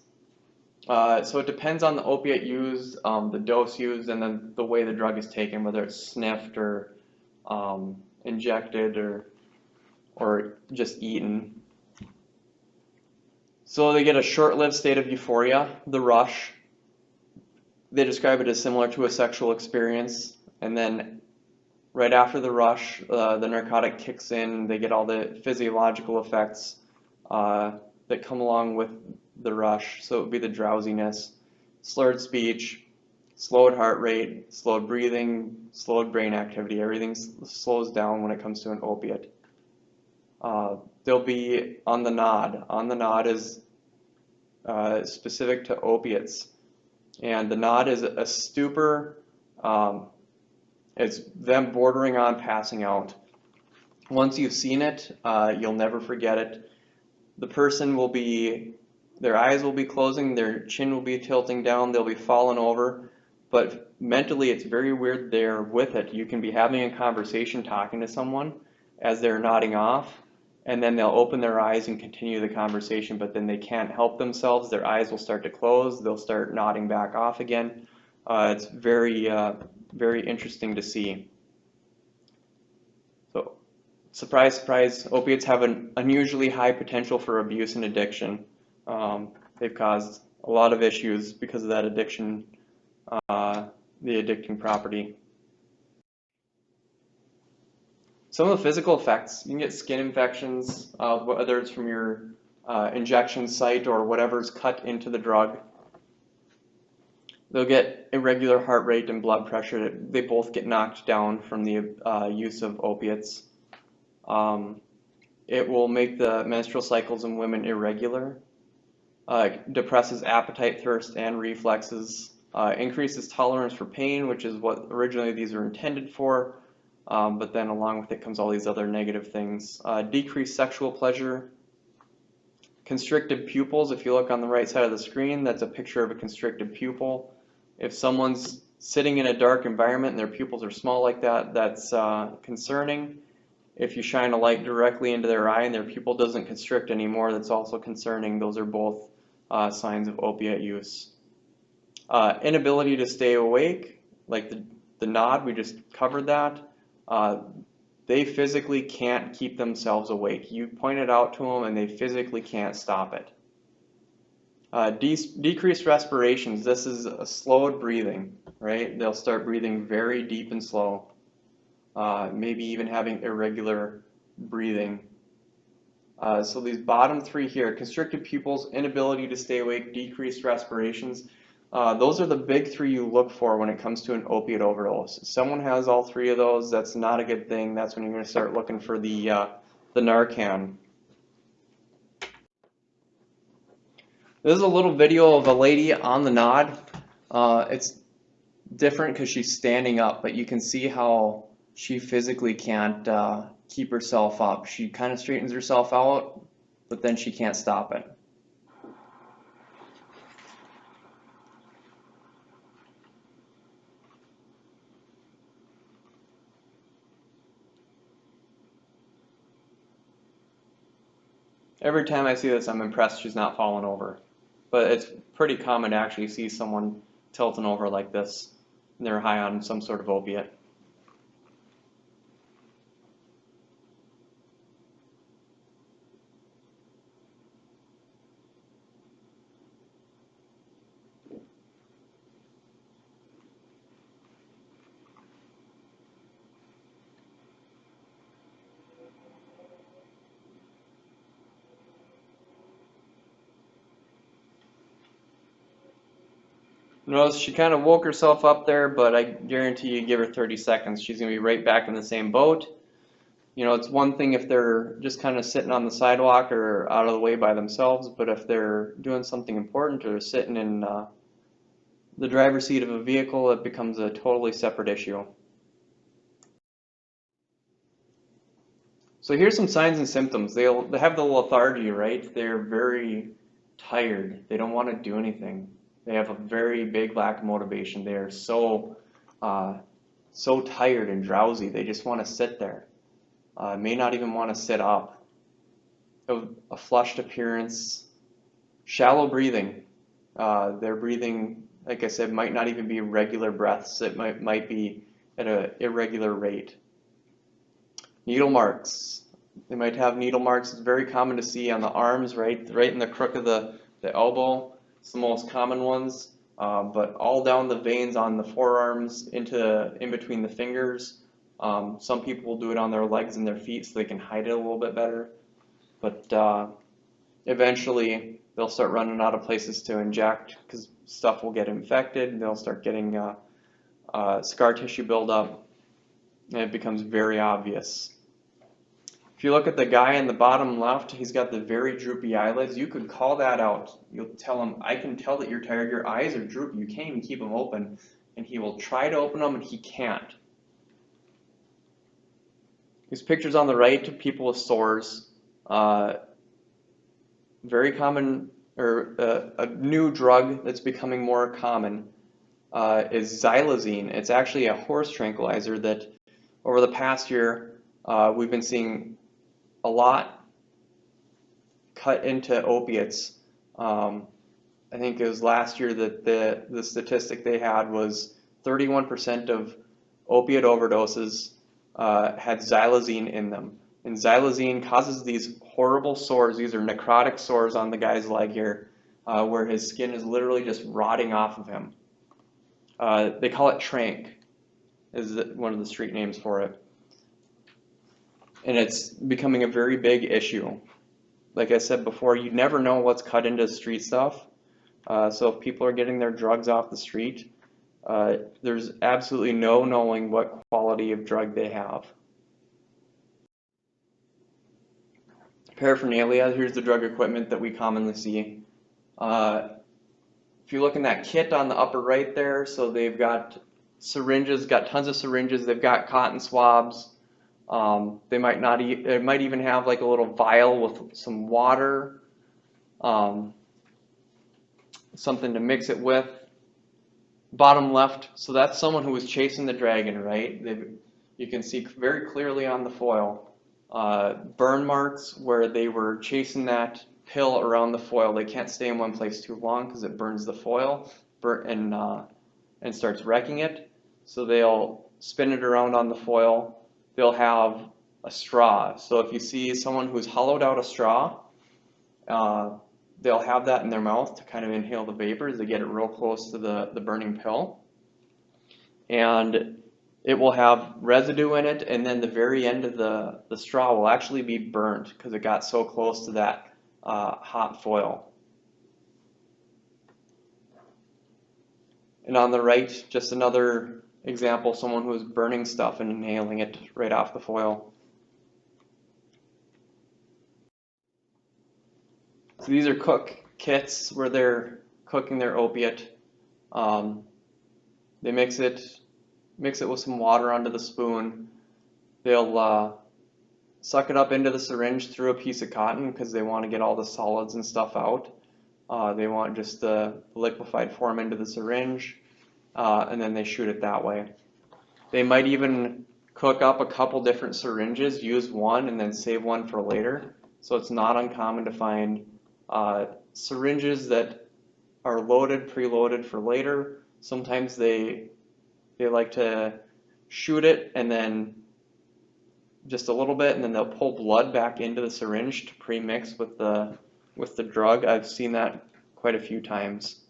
So it depends on the opiate used, the dose used, and then the way the drug is taken, whether it's sniffed or injected or just eaten. So they get a short-lived state of euphoria, the rush. They describe it as similar to a sexual experience, and then right after the rush, the narcotic kicks in. They get all the physiological effects that come along with the rush. So it would be the drowsiness, slurred speech, slowed heart rate, slowed breathing, slowed brain activity. Everything slows down when it comes to an opiate. They'll be on the nod. On the nod is specific to opiates. And the nod is a stupor. It's them bordering on passing out. Once you've seen it, you'll never forget it. The person will be, their eyes will be closing, their chin will be tilting down, they'll be falling over, but mentally it's very weird they're with it. You can be having a conversation talking to someone as they're nodding off, and then they'll open their eyes and continue the conversation, but then they can't help themselves. Their eyes will start to close, they'll start nodding back off again. It's very, very interesting to see. So, surprise, surprise, opiates have an unusually high potential for abuse and addiction. They've caused a lot of issues because of that addiction, the addicting property. Some of the physical effects, you can get skin infections, whether it's from your injection site or whatever's cut into the drug. They'll get irregular heart rate and blood pressure. They both get knocked down from the use of opiates. It will make the menstrual cycles in women irregular, depresses appetite, thirst, and reflexes, increases tolerance for pain, which is what originally these were intended for, but then along with it comes all these other negative things. Decreased sexual pleasure, constricted pupils. If you look on the right side of the screen, that's a picture of a constricted pupil. If someone's sitting in a dark environment and their pupils are small like that, that's concerning. If you shine a light directly into their eye and their pupil doesn't constrict anymore, that's also concerning. Those are both signs of opiate use. Inability to stay awake, like the nod, we just covered that. They physically can't keep themselves awake. You point it out to them and they physically can't stop it. Decreased respirations, this is a slowed breathing, right? They'll start breathing very deep and slow. Maybe even having irregular breathing. So these bottom three here, constricted pupils, inability to stay awake, decreased respirations, those are the big three you look for when it comes to an opiate overdose. If someone has all three of those, that's not a good thing. That's when you're going to start looking for the Narcan. This is a little video of a lady on the nod. It's different because she's standing up, but you can see how she physically can't keep herself up. She kind of straightens herself out, but then she can't stop it. Every time I see this, I'm impressed she's not falling over. But it's pretty common to actually see someone tilting over like this, and they're high on some sort of opiate. Notice she kind of woke herself up there, but I guarantee you give her 30 seconds, she's gonna be right back in the same boat. You know, it's one thing if they're just kind of sitting on the sidewalk or out of the way by themselves, but if they're doing something important or sitting in the driver's seat of a vehicle, it becomes a totally separate issue. So here's some signs and symptoms. They have the lethargy, right? They're very tired. They don't want to do anything. They have a very big lack of motivation. They are so tired and drowsy. They just want to sit there. May not even want to sit up. A flushed appearance, shallow breathing. Their breathing, like I said, might not even be regular breaths. It might be at an irregular rate. Needle marks. They might have needle marks. It's very common to see on the arms, right in the crook of the elbow. It's the most common ones, but all down the veins on the forearms in between the fingers. Some people will do it on their legs and their feet so they can hide it a little bit better. But eventually they'll start running out of places to inject because stuff will get infected and they'll start getting scar tissue buildup, and it becomes very obvious. If you look at the guy in the bottom left, he's got the very droopy eyelids. You could call that out. You'll tell him, I can tell that you're tired. Your eyes are droopy. You can't even keep them open. And he will try to open them and he can't. These pictures on the right, people with sores. Very common, or a new drug that's becoming more common is xylazine. It's actually a horse tranquilizer that over the past year we've been seeing a lot cut into opiates. I think it was last year that the statistic they had was 31% of opiate overdoses had xylazine in them. And xylazine causes these horrible sores. These are necrotic sores on the guy's leg here, where his skin is literally just rotting off of him. They call it tranq, is one of the street names for it. And it's becoming a very big issue. Like I said before, you never know what's cut into street stuff. So if people are getting their drugs off the street, there's absolutely no knowing what quality of drug they have. Paraphernalia, here's the drug equipment that we commonly see. If you look in that kit on the upper right there, so they've got syringes, got tons of syringes, they've got cotton swabs. They might not. It might even have like a little vial with some water, something to mix it with. Bottom left, so that's someone who was chasing the dragon, right? You can see very clearly on the foil burn marks where they were chasing that pill around the foil. They can't stay in one place too long because it burns the foil and starts wrecking it. So they'll spin it around on the foil. They'll have a straw. So if you see someone who's hollowed out a straw, they'll have that in their mouth to kind of inhale the vapors. They get it real close to the burning pill. And it will have residue in it, and then the very end of the straw will actually be burnt because it got so close to that hot foil. And on the right, just another example, someone who was burning stuff and inhaling it right off the foil. So these are cook kits where they're cooking their opiate. They mix it with some water onto the spoon. They'll suck it up into the syringe through a piece of cotton because they want to get all the solids and stuff out. They want just the liquefied form into the syringe, and then they shoot it that way. They might even cook up a couple different syringes, use one, and then save one for later. So it's not uncommon to find syringes that are loaded, preloaded for later. Sometimes they like to shoot it and then just a little bit, and then they'll pull blood back into the syringe to pre-mix with the drug. I've seen that quite a few times.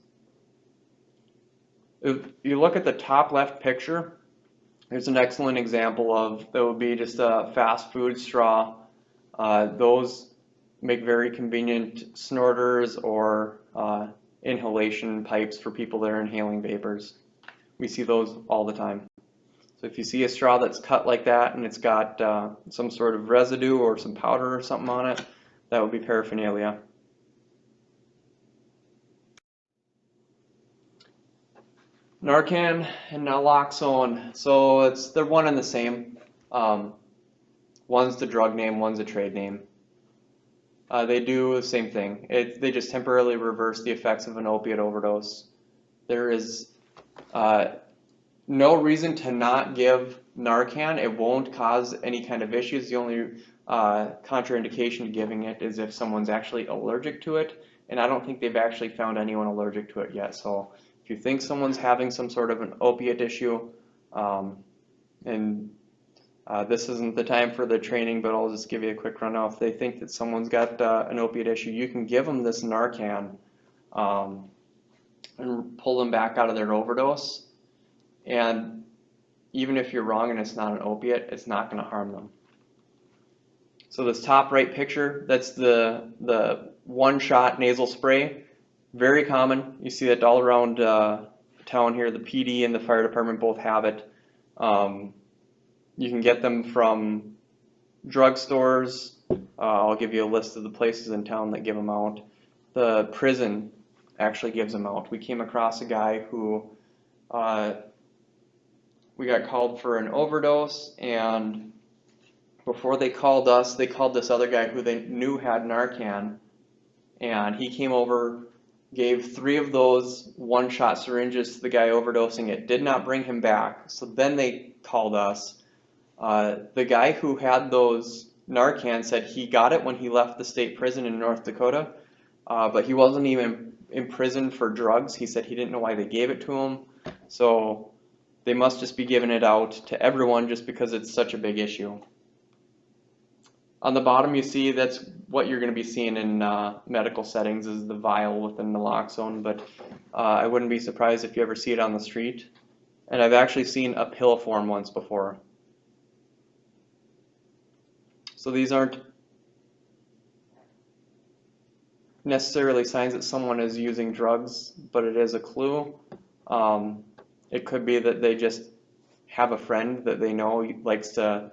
If you look at the top left picture, there's an excellent example of that would be just a fast food straw. Those make very convenient snorters or inhalation pipes for people that are inhaling vapors. We see those all the time. So if you see a straw that's cut like that and it's got some sort of residue or some powder or something on it, that would be paraphernalia. Narcan and naloxone, so they're one and the same. One's the drug name, one's a trade name. They do the same thing. They just temporarily reverse the effects of an opiate overdose. There is no reason to not give Narcan. It won't cause any kind of issues. The only contraindication to giving it is if someone's actually allergic to it, and I don't think they've actually found anyone allergic to it yet. So if you think someone's having some sort of an opiate issue, this isn't the time for the training, but I'll just give you a quick rundown. If they think that someone's got an opiate issue, you can give them this Narcan and pull them back out of their overdose. And even if you're wrong and it's not an opiate, it's not going to harm them. So this top right picture, that's the one-shot nasal spray. Very common. You see that all around town here. The PD and the fire department both have it. You can get them from drugstores. I'll give you a list of the places in town that give them out. The prison actually gives them out. We came across a guy who we got called for an overdose, and before they called us, they called this other guy who they knew had Narcan, and he came over, gave 3 of those one-shot syringes to the guy overdosing. It did not bring him back, so then they called us. The guy who had those Narcan said he got it when he left the state prison in North Dakota, but he wasn't even in prison for drugs. He said he didn't know why they gave it to him, so they must just be giving it out to everyone just because it's such a big issue. On the bottom you see that's what you're going to be seeing in medical settings is the vial with the naloxone, but I wouldn't be surprised if you ever see it on the street. And I've actually seen a pill form once before. So these aren't necessarily signs that someone is using drugs, but it is a clue. It could be that they just have a friend that they know likes to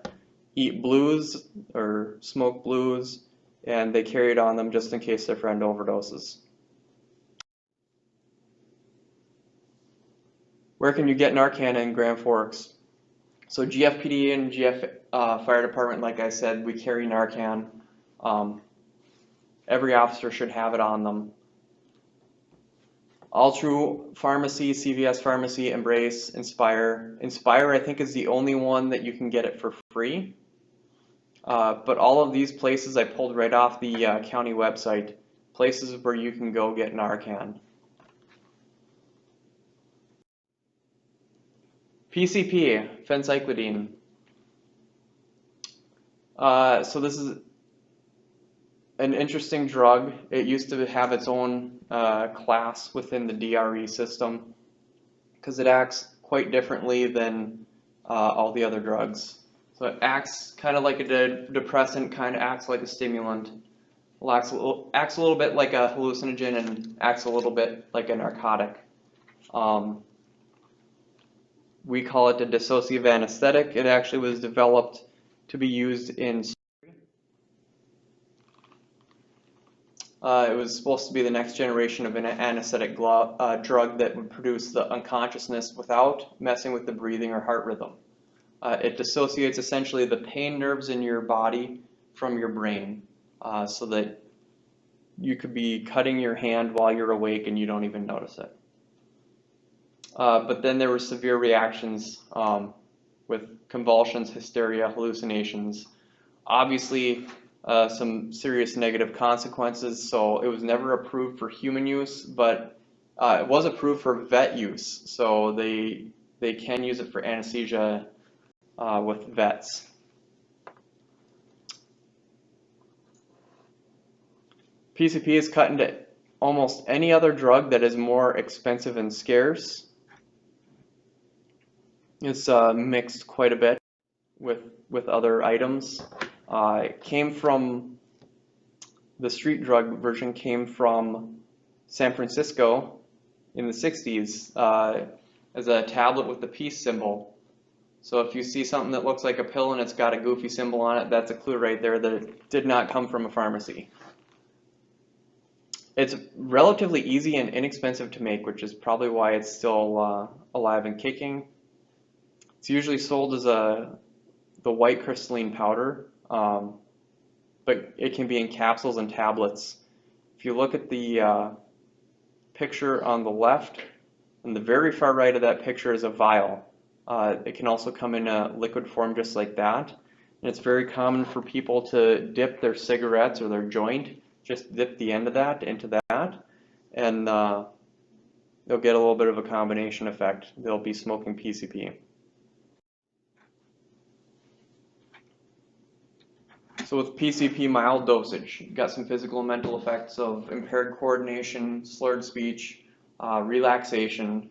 eat blues or smoke blues, and they carry it on them just in case their friend overdoses. Where can you get Narcan in Grand Forks? So GFPD and GF Fire Department, like I said, we carry Narcan. Every officer should have it on them. Altru Pharmacy, CVS Pharmacy, Embrace, Inspire. Inspire, I think, is the only one that you can get it for free. But all of these places I pulled right off the county website, places where you can go get Narcan. PCP, phencyclidine. So this is an interesting drug. It used to have its own class within the DRE system because it acts quite differently than all the other drugs. So it acts kind of like a depressant, kind of acts like a stimulant, acts a little bit like a hallucinogen, and acts a little bit like a narcotic. We call it a dissociative anesthetic. It actually was developed to be used in surgery. It was supposed to be the next generation of an anesthetic drug that would produce the unconsciousness without messing with the breathing or heart rhythm. It dissociates essentially the pain nerves in your body from your brain, so that you could be cutting your hand while you're awake and you don't even notice it. But then there were severe reactions with convulsions, hysteria, hallucinations. Obviously, some serious negative consequences, so it was never approved for human use, but it was approved for vet use, so they can use it for anesthesia with vets. PCP is cut into almost any other drug that is more expensive and scarce. It's mixed quite a bit with other items. It came from, the street drug version came from San Francisco in the 60s as a tablet with the peace symbol. So if you see something that looks like a pill and it's got a goofy symbol on it, that's a clue right there that it did not come from a pharmacy. It's relatively easy and inexpensive to make, which is probably why it's still alive and kicking. It's usually sold as the white crystalline powder, but it can be in capsules and tablets. If you look at the picture on the left, on the very far right of that picture is a vial. It can also come in a liquid form just like that. And it's very common for people to dip their cigarettes or their joint, just dip the end of that into that, and they'll get a little bit of a combination effect. They'll be smoking PCP. So with PCP mild dosage, you got some physical and mental effects of impaired coordination, slurred speech, relaxation,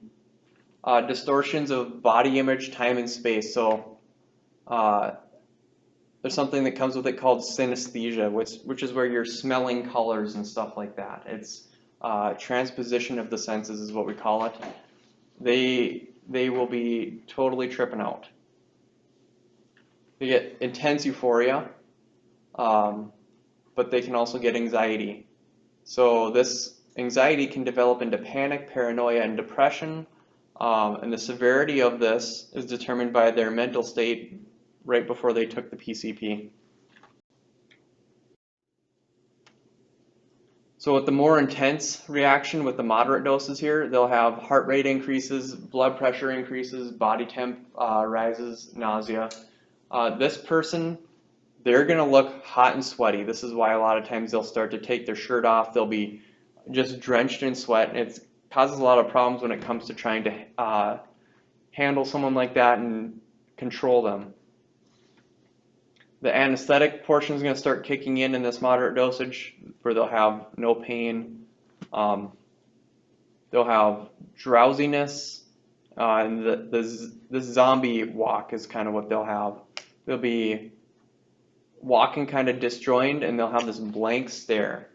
distortions of body image, time, and space. So there's something that comes with it called synesthesia, which is where you're smelling colors and stuff like that. It's transposition of the senses is what we call it. They will be totally tripping out. They get intense euphoria, but they can also get anxiety. So this anxiety can develop into panic, paranoia, and depression. And the severity of this is determined by their mental state right before they took the PCP. So with the more intense reaction with the moderate doses here, they'll have heart rate increases, blood pressure increases, body temp rises, nausea. This person, they're going to look hot and sweaty. This is why a lot of times they'll start to take their shirt off. They'll be just drenched in sweat, and it causes a lot of problems when it comes to trying to handle someone like that and control them. The anesthetic portion is going to start kicking in this moderate dosage where they'll have no pain. They'll have drowsiness, and the zombie walk is kind of what they'll have. They'll be walking kind of disjointed, and they'll have this blank stare.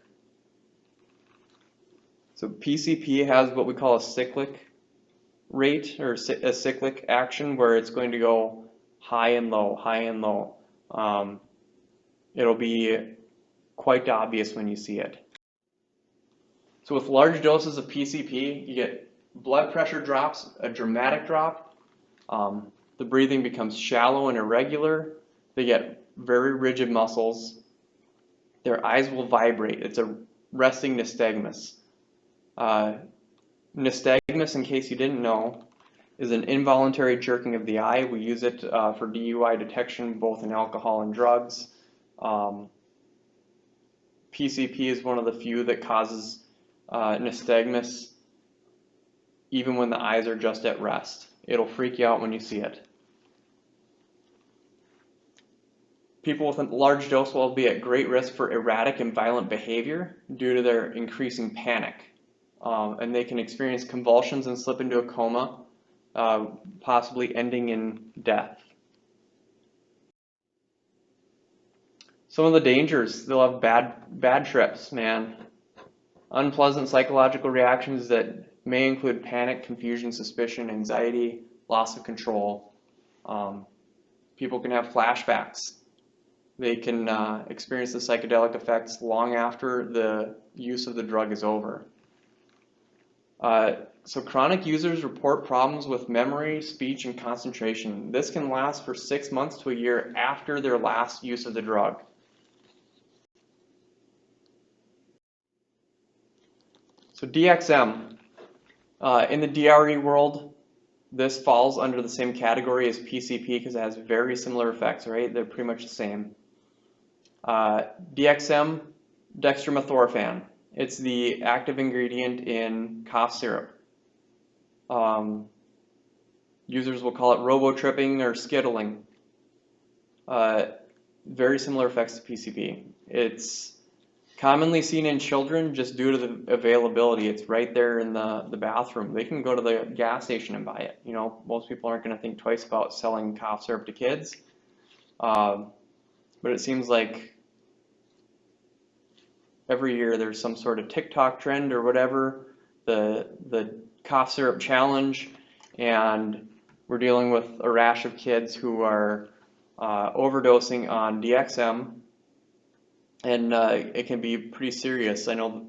So PCP has what we call a cyclic rate, or a cyclic action, where it's going to go high and low, high and low. It'll be quite obvious when you see it. So with large doses of PCP, you get blood pressure drops, a dramatic drop. The breathing becomes shallow and irregular. They get very rigid muscles. Their eyes will vibrate. It's a resting nystagmus. Nystagmus, in case you didn't know, is an involuntary jerking of the eye. We use it for DUI detection, both in alcohol and drugs. PCP is one of the few that causes nystagmus even when the eyes are just at rest. It'll freak you out when you see it. People with a large dose will be at great risk for erratic and violent behavior due to their increasing panic. And they can experience convulsions and slip into a coma, possibly ending in death. Some of the dangers, they'll have bad trips, man. Unpleasant psychological reactions that may include panic, confusion, suspicion, anxiety, loss of control. People can have flashbacks. They can experience the psychedelic effects long after the use of the drug is over. So chronic users report problems with memory, speech, and concentration. This can last for 6 months to a year after their last use of the drug. So DXM, in the DRE world, this falls under the same category as PCP because it has very similar effects, right? They're pretty much the same. DXM, dextromethorphan. It's the active ingredient in cough syrup. Users will call it robo-tripping or skittling. Very similar effects to PCP. It's commonly seen in children just due to the availability. It's right there in the bathroom. They can go to the gas station and buy it. You know, most people aren't going to think twice about selling cough syrup to kids. But it seems like every year there's some sort of TikTok trend or whatever, the cough syrup challenge, and we're dealing with a rash of kids who are overdosing on DXM, and it can be pretty serious. I know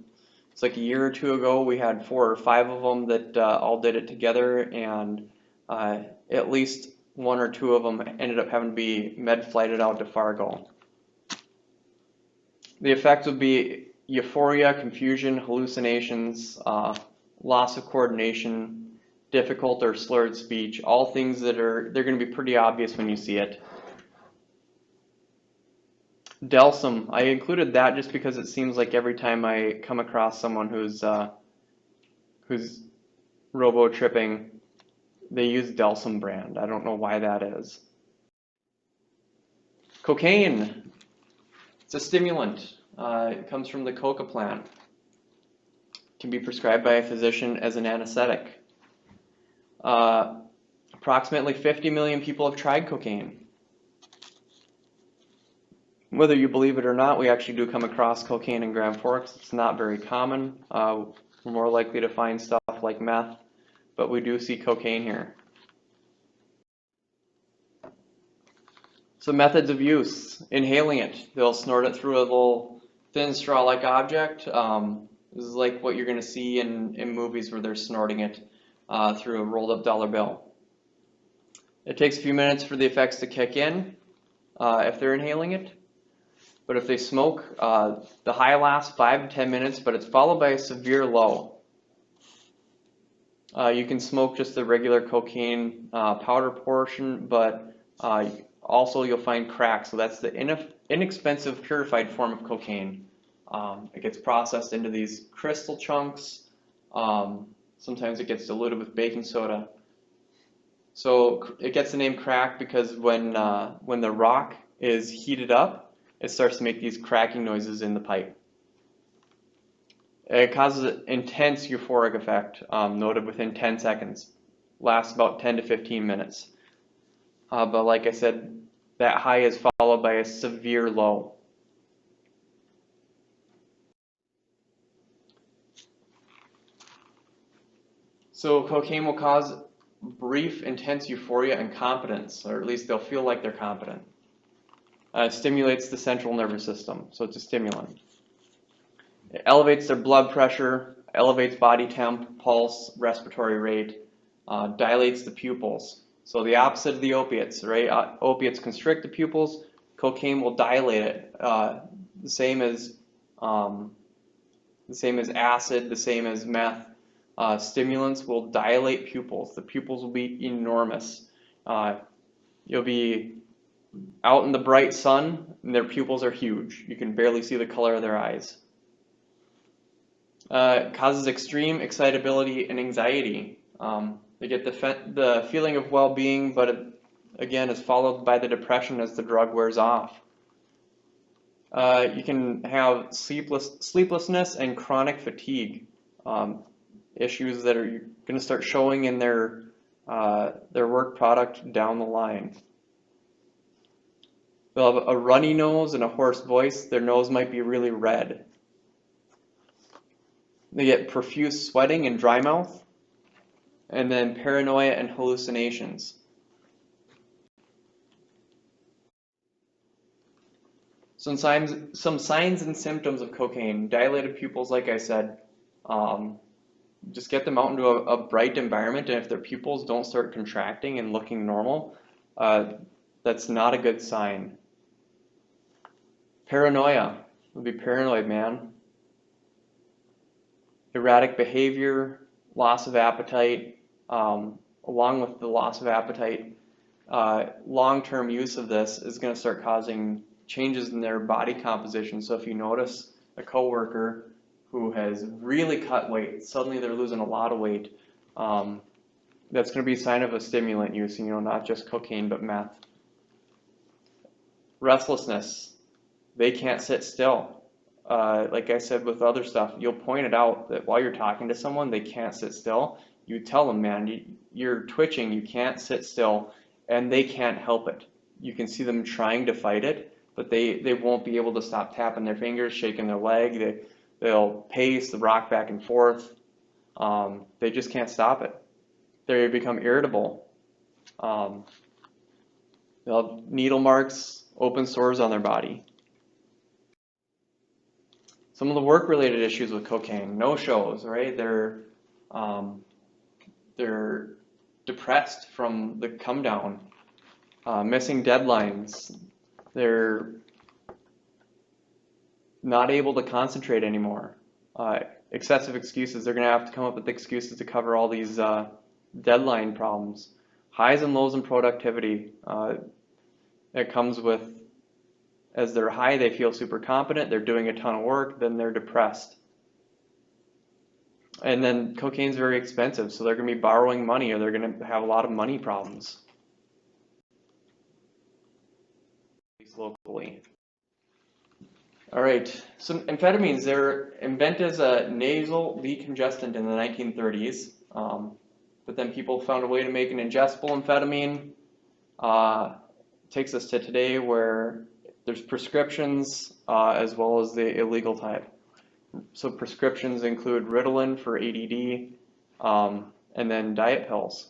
it's like a year or two ago we had 4 or 5 of them that all did it together, and at least 1 or 2 of them ended up having to be med flighted out to Fargo. The effects would be euphoria, confusion, hallucinations, loss of coordination, difficult or slurred speech, all things that they're going to be pretty obvious when you see it. Delsum, I included that just because it seems like every time I come across someone who's robo tripping, they use Delsum brand. I don't know why that is. Cocaine, it's a stimulant. It comes from the coca plant. It can be prescribed by a physician as an anesthetic. Approximately 50 million people have tried cocaine. Whether you believe it or not, we actually do come across cocaine in Grand Forks. It's not very common. We're more likely to find stuff like meth, but we do see cocaine here. So methods of use: inhaling it. They'll snort it through a little thin straw-like object. This is like what you're going to see in movies where they're snorting it through a rolled-up dollar bill. It takes a few minutes for the effects to kick in if they're inhaling it. But if they smoke, the high lasts 5 to 10 minutes, but it's followed by a severe low. You can smoke just the regular cocaine powder portion, but also you'll find crack. So that's the inexpensive purified form of cocaine. It gets processed into these crystal chunks. Sometimes it gets diluted with baking soda. So it gets the name crack because when the rock is heated up, it starts to make these cracking noises in the pipe. It causes an intense euphoric effect, noted within 10 seconds. Lasts about 10 to 15 minutes. But like I said, that high is followed by a severe low. So cocaine will cause brief, intense euphoria and competence, or at least they'll feel like they're competent. It stimulates the central nervous system, so it's a stimulant. It elevates their blood pressure, elevates body temp, pulse, respiratory rate, dilates the pupils. So the opposite of the opiates, right? Opiates constrict the pupils, cocaine will dilate it. The same as acid, the same as meth. Stimulants will dilate pupils. The pupils will be enormous. You'll be out in the bright sun, and their pupils are huge. You can barely see the color of their eyes. It causes extreme excitability and anxiety. They get the feeling of well-being, but it, again, is followed by the depression as the drug wears off. You can have sleeplessness and chronic fatigue, issues that are going to start showing in their work product down the line. They'll have a runny nose and a hoarse voice. Their nose might be really red. They get profuse sweating and dry mouth, and then paranoia and hallucinations. Some signs and symptoms of cocaine: dilated pupils, like I said. Just get them out into a bright environment, and if their pupils don't start contracting and looking normal, that's not a good sign. Paranoia. You'll be paranoid, man. Erratic behavior, loss of appetite. Along with the loss of appetite, long-term use of this is going to start causing changes in their body composition. So if you notice a coworker who has really cut weight, suddenly they're losing a lot of weight, that's going to be a sign of a stimulant use, not just cocaine, but meth. Restlessness. They can't sit still. Like I said with other stuff, you'll point it out that while you're talking to someone, they can't sit still. You tell them, man, you're twitching, you can't sit still, and they can't help it. You can see them trying to fight it, but they won't be able to stop tapping their fingers, shaking their leg. They'll pace, the rock back and forth. They just can't stop it. They become irritable. They'll have needle marks, open sores on their body. Some of the work-related issues with cocaine, no-shows, right? They're depressed from the come down, missing deadlines. They're not able to concentrate anymore. Excessive excuses. They're going to have to come up with excuses to cover all these deadline problems. Highs and lows in productivity. It comes with, as they're high, they feel super competent, they're doing a ton of work, then they're depressed. And then cocaine's very expensive, so they're going to be borrowing money, or they're going to have a lot of money problems. At least locally. All right, so amphetamines, they're invented as a nasal decongestant in the 1930s, but then people found a way to make an ingestible amphetamine. Takes us to today where there's prescriptions as well as the illegal type. So prescriptions include Ritalin for ADD, and then diet pills.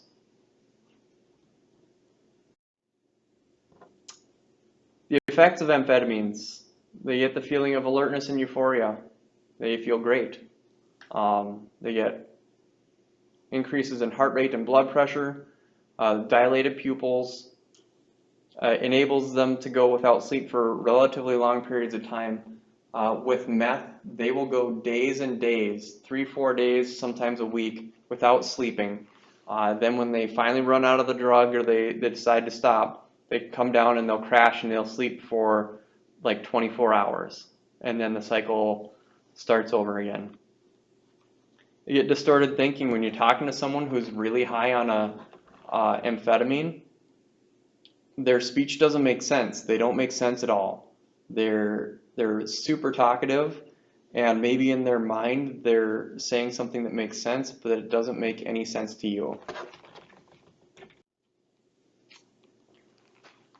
The effects of amphetamines: they get the feeling of alertness and euphoria. They feel great. They get increases in heart rate and blood pressure, dilated pupils, enables them to go without sleep for relatively long periods of time. With meth, they will go days and days, 3-4 days, sometimes a week, without sleeping. Then when they finally run out of the drug, or they decide to stop, they come down and they'll crash and they'll sleep for like 24 hours. And then the cycle starts over again. You get distorted thinking when you're talking to someone who's really high on a amphetamine. Their speech doesn't make sense. They don't make sense at all. They're super talkative, and maybe in their mind they're saying something that makes sense, but it doesn't make any sense to you.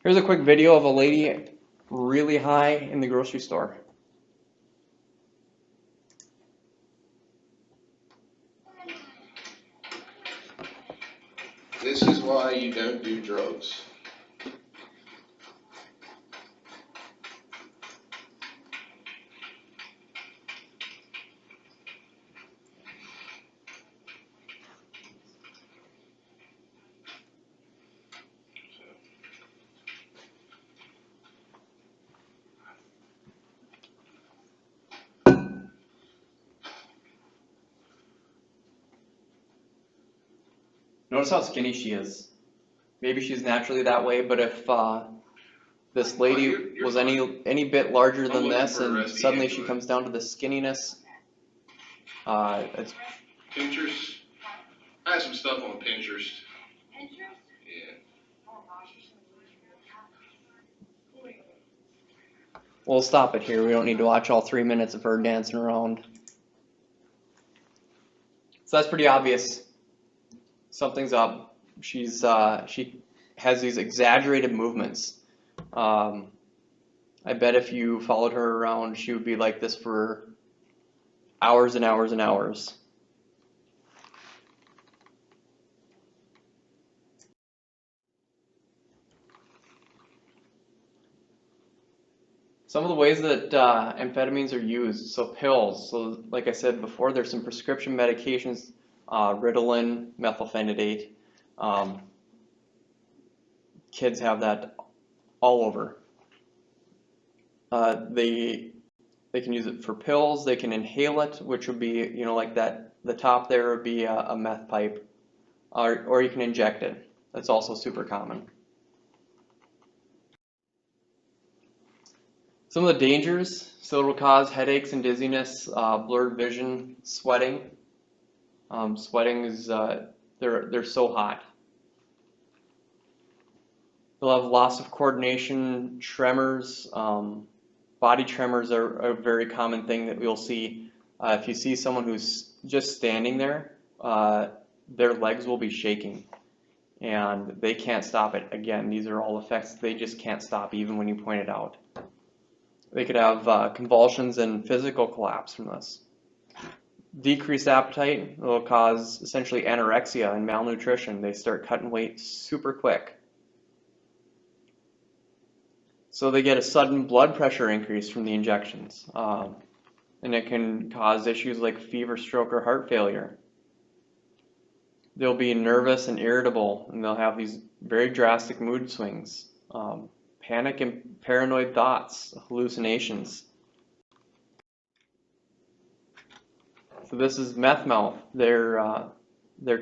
Here's a quick video of a lady really high in the grocery store. This is why you don't do drugs. Notice how skinny she is. Maybe she's naturally that way, but if this lady you're was fine. any bit larger I'm than looking this, for a and recipe suddenly she anyway. comes down to the skinniness, it's Pinterest. I have some stuff on Pinterest. Pinterest? Yeah. Oh gosh, you should have used your we'll stop it here. We don't need to watch all 3 minutes of her dancing around. So that's pretty obvious. Something's up. She has these exaggerated movements. I bet if you followed her around, she would be like this for hours and hours and hours. Some of the ways that amphetamines are used, so pills. So like I said before, there's some prescription medications, Ritalin, methylphenidate. Kids have that all over. They can use it for pills. They can inhale it, which would be, like that. The top there would be a meth pipe, or you can inject it. That's also super common. Some of the dangers: so it'll cause headaches and dizziness, blurred vision, sweating. Sweating is they're so hot. They'll have loss of coordination, tremors. Body tremors are a very common thing that we'll see. If you see someone who's just standing there, their legs will be shaking, and they can't stop it. Again, these are all effects they just can't stop, even when you point it out. They could have convulsions and physical collapse from this. Decreased appetite will cause essentially anorexia and malnutrition. They start cutting weight super quick. So they get a sudden blood pressure increase from the injections. And it can cause issues like fever, stroke, or heart failure. They'll be nervous and irritable, and they'll have these very drastic mood swings, panic and paranoid thoughts, hallucinations. So this is meth mouth. Their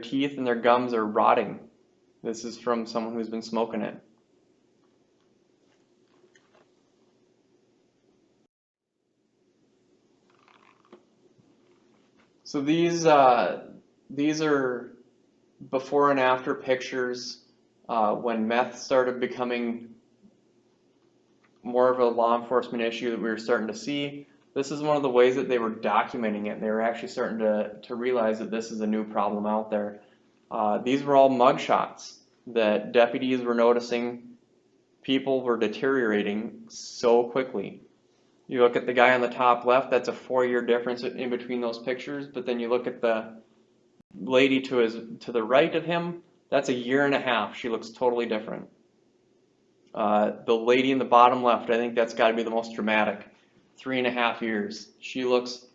teeth and their gums are rotting. This is from someone who's been smoking it. So these are before and after pictures when meth started becoming more of a law enforcement issue that we were starting to see. This is one of the ways that they were documenting it. They were actually starting to realize that this is a new problem out there. These were all mugshots that deputies were noticing people were deteriorating so quickly. You look at the guy on the top left, that's a 4-year difference in between those pictures, but then you look at the lady to the right of him, that's a 1.5 years. She looks totally different. The lady in the bottom left, I think that's got to be the most dramatic. 3.5 years. She looks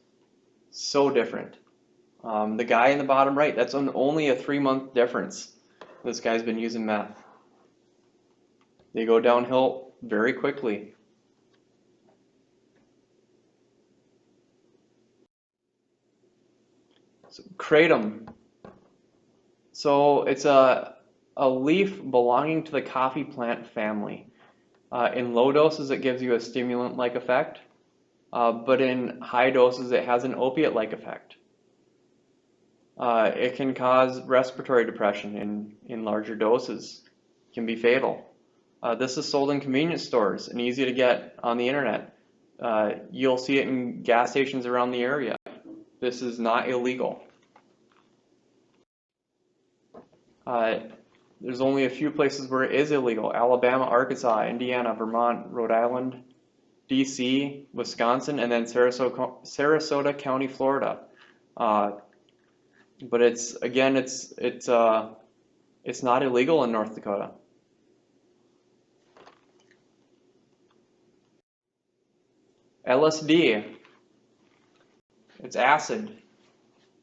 so different. The guy in the bottom right, that's only a 3-month difference. This guy's been using meth. They go downhill very quickly. So, kratom. So it's a leaf belonging to the coffee plant family. In low doses, it gives you a stimulant-like effect, but in high doses, it has an opiate-like effect. It can cause respiratory depression in larger doses. It can be fatal. This is sold in convenience stores and easy to get on the internet. You'll see it in gas stations around the area. This is not illegal. There's only a few places where it is illegal: Alabama, Arkansas, Indiana, Vermont, Rhode Island, DC, Wisconsin, and then Sarasota County, Florida. But it's not illegal in North Dakota. LSD. It's acid.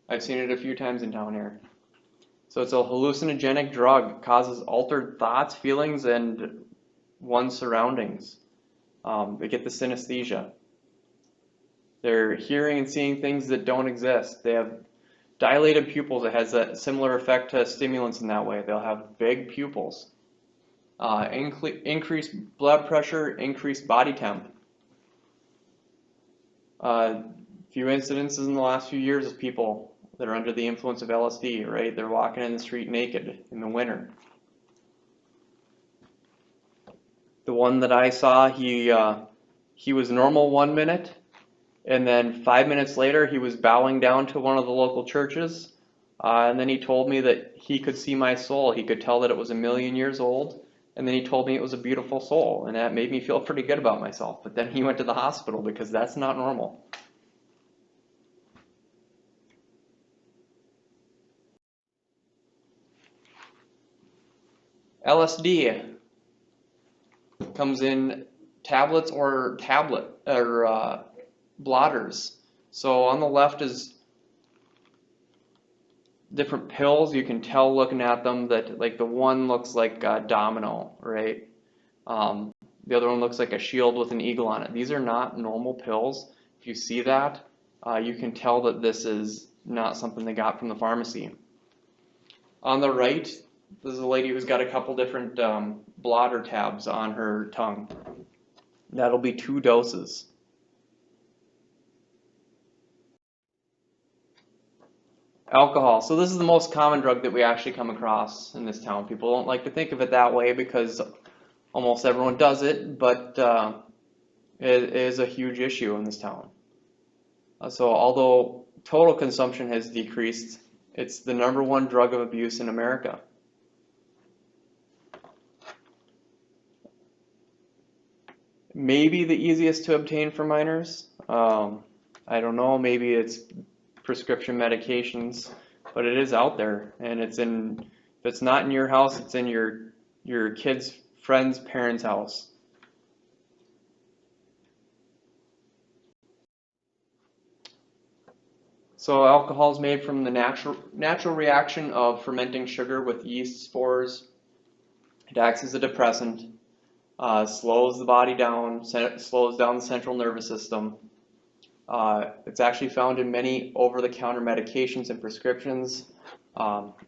I've seen it a few times in town here. So it's a hallucinogenic drug. It causes altered thoughts, feelings, and one's surroundings. They get the synesthesia. They're hearing and seeing things that don't exist. They have dilated pupils. It has a similar effect to stimulants in that way. They'll have big pupils. Increased blood pressure, increased body temp. Few incidences in the last few years of people that are under the influence of LSD, right? They're walking in the street naked in the winter. The one that I saw, he was normal 1 minute, and then 5 minutes later he was bowing down to one of the local churches, and then he told me that he could see my soul. He could tell that it was 1,000,000 years old, and then he told me it was a beautiful soul, and that made me feel pretty good about myself. But then he went to the hospital because that's not normal. LSD comes in tablets or blotters. So on the left is different pills. You can tell looking at them that like the one looks like a domino, right? The other one looks like a shield with an eagle on it. These are not normal pills. If you see that, you can tell that this is not something they got from the pharmacy. On the right, there's a lady who's got a couple different blotter tabs on her tongue. That'll be 2 doses. Alcohol. So this is the most common drug that we actually come across in this town. People don't like to think of it that way because almost everyone does it, but it is a huge issue in this town. So although total consumption has decreased, it's the #1 drug of abuse in America. maybe the easiest to obtain for minors. I don't know, maybe it's prescription medications, but it is out there, and if it's not in your house, it's in your kid's friend's parents' house. So alcohol is made from the natural reaction of fermenting sugar with yeast spores. It acts as a depressant, slows the body down, slows down the central nervous system. It's actually found in many over-the-counter medications and prescriptions,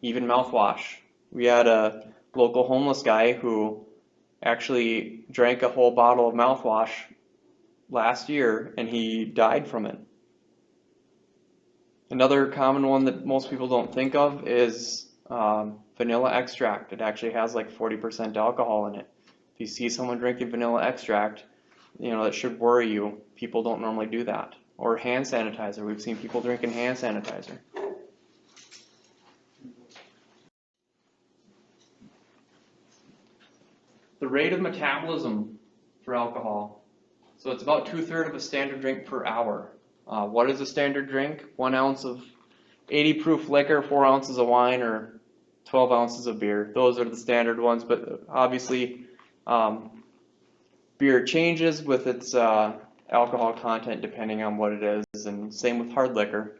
even mouthwash. We had a local homeless guy who actually drank a whole bottle of mouthwash last year, and he died from it. Another common one that most people don't think of is vanilla extract. It actually has like 40% alcohol in it. If you see someone drinking vanilla extract, that should worry you. People don't normally do that. Or hand sanitizer. We've seen people drinking hand sanitizer. The rate of metabolism for alcohol. So it's about 2/3 of a standard drink per hour. What is a standard drink? 1 ounce of 80 proof liquor, 4 ounces of wine, or 12 ounces of beer. Those are the standard ones, but obviously beer changes with its alcohol content depending on what it is, and same with hard liquor.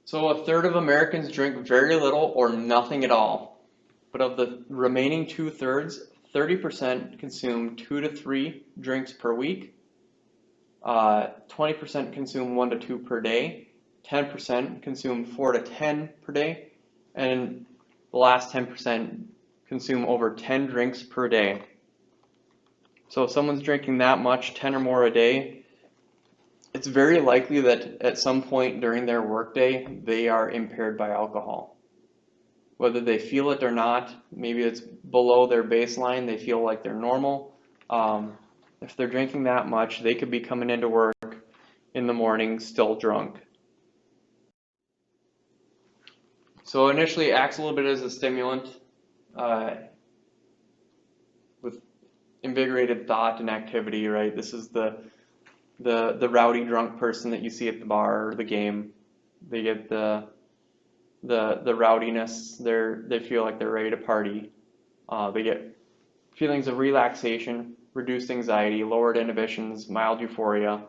So 1/3 of Americans drink very little or nothing at all. But of the remaining 2/3, 30% consume 2 to 3 drinks per week, 20% consume 1 to 2 per day, 10% consume 4 to 10 per day, and the last 10% consume over 10 drinks per day. So if someone's drinking that much, 10 or more a day, it's very likely that at some point during their workday, they are impaired by alcohol. Whether they feel it or not, maybe it's below their baseline, they feel like they're normal. If they're drinking that much, they could be coming into work in the morning still drunk. So initially it acts a little bit as a stimulant with invigorated thought and activity, right? This is the rowdy drunk person that you see at the bar or the game. They get the rowdiness, they feel like they're ready to party. They get feelings of relaxation, reduced anxiety, lowered inhibitions, mild euphoria.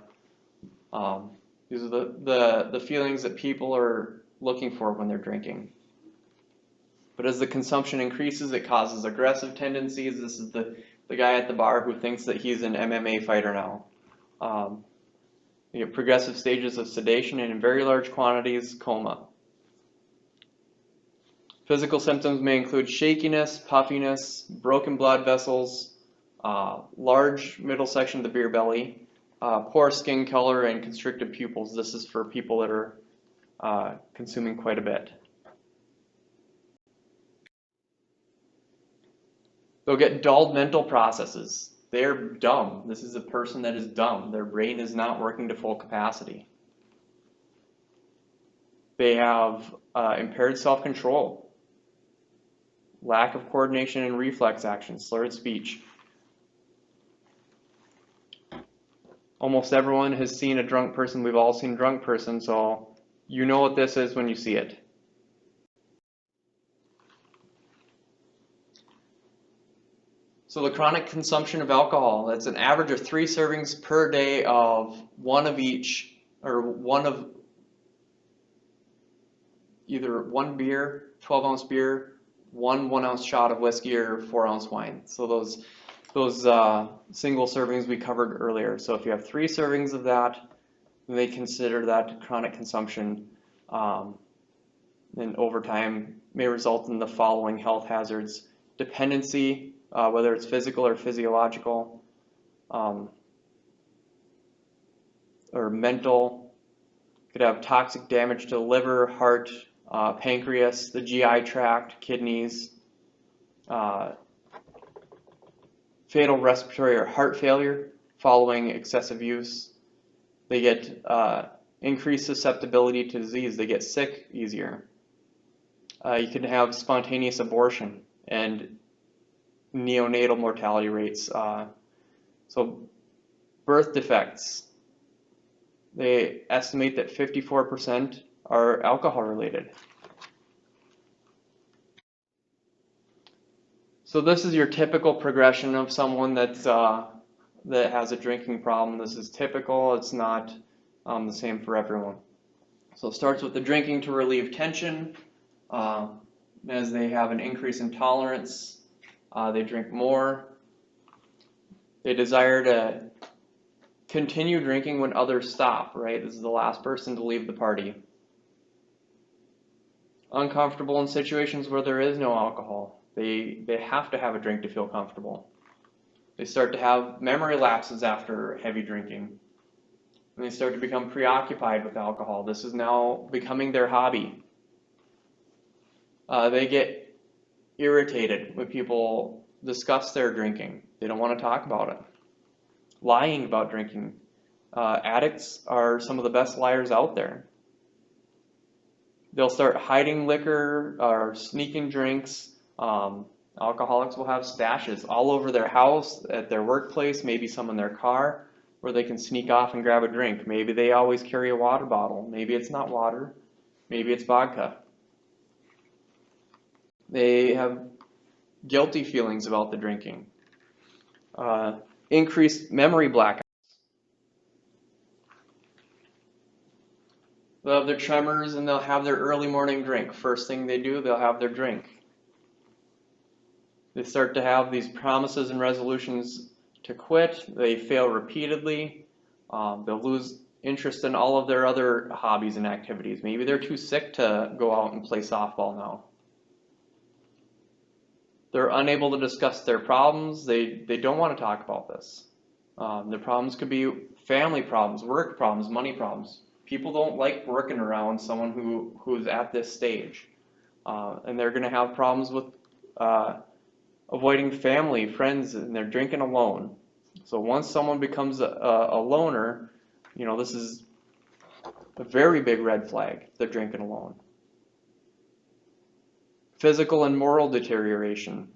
These are the feelings that people are looking for when they're drinking. But as the consumption increases, it causes aggressive tendencies. This is the guy at the bar who thinks that he's an MMA fighter now. You get progressive stages of sedation and in very large quantities, coma. Physical symptoms may include shakiness, puffiness, broken blood vessels, large middle section of the beer belly, poor skin color, and constricted pupils. This is for people that are consuming quite a bit. They'll get dulled mental processes. They're dumb. This is a person that is dumb. Their brain is not working to full capacity. They have impaired self-control, lack of coordination and reflex action, slurred speech. Almost everyone has seen a drunk person. We've all seen a drunk person, so you know what this is when you see it. So the chronic consumption of alcohol, that's an average of 3 servings per day of one of each, or one of either one beer, 12-ounce beer, one 1-ounce shot of whiskey, or 4-ounce wine. So those single servings we covered earlier. So if you have 3 servings of that, they consider that chronic consumption, and over time may result in the following health hazards: dependency, whether it's physical or physiological, or mental. Could have toxic damage to the liver, heart, pancreas, the GI tract, kidneys, fatal respiratory or heart failure following excessive use. They get increased susceptibility to disease. They get sick easier. You can have spontaneous abortion and neonatal mortality rates. So birth defects, they estimate that 54% are alcohol related. So this is your typical progression of someone that has a drinking problem. This is typical. It's not the same for everyone. So it starts with the drinking to relieve tension. As they have an increase in tolerance, they drink more. They desire to continue drinking when others stop, right? This is the last person to leave the party. Uncomfortable in situations where there is no alcohol. They have to have a drink to feel comfortable. They start to have memory lapses after heavy drinking. And they start to become preoccupied with alcohol. This is now becoming their hobby. They get irritated when people discuss their drinking. They don't want to talk about it. Lying about drinking. Addicts are some of the best liars out there. They'll start hiding liquor or sneaking drinks. Alcoholics will have stashes all over their house, at their workplace, maybe some in their car, where they can sneak off and grab a drink. Maybe they always carry a water bottle. Maybe it's not water. Maybe it's vodka. They have guilty feelings about the drinking. Increased memory blackouts. They'll have their tremors and they'll have their early morning drink. First thing they do, they'll have their drink. They start to have these promises and resolutions to quit. They fail repeatedly. They'll lose interest in all of their other hobbies and activities. Maybe they're too sick to go out and play softball now. They're unable to discuss their problems. They don't want to talk about this. Their problems could be family problems, work problems, money problems. People don't like working around someone who's at this stage. And they're going to have problems with avoiding family, friends, and they're drinking alone. So once someone becomes a loner, this is a very big red flag. They're drinking alone. Physical and moral deterioration.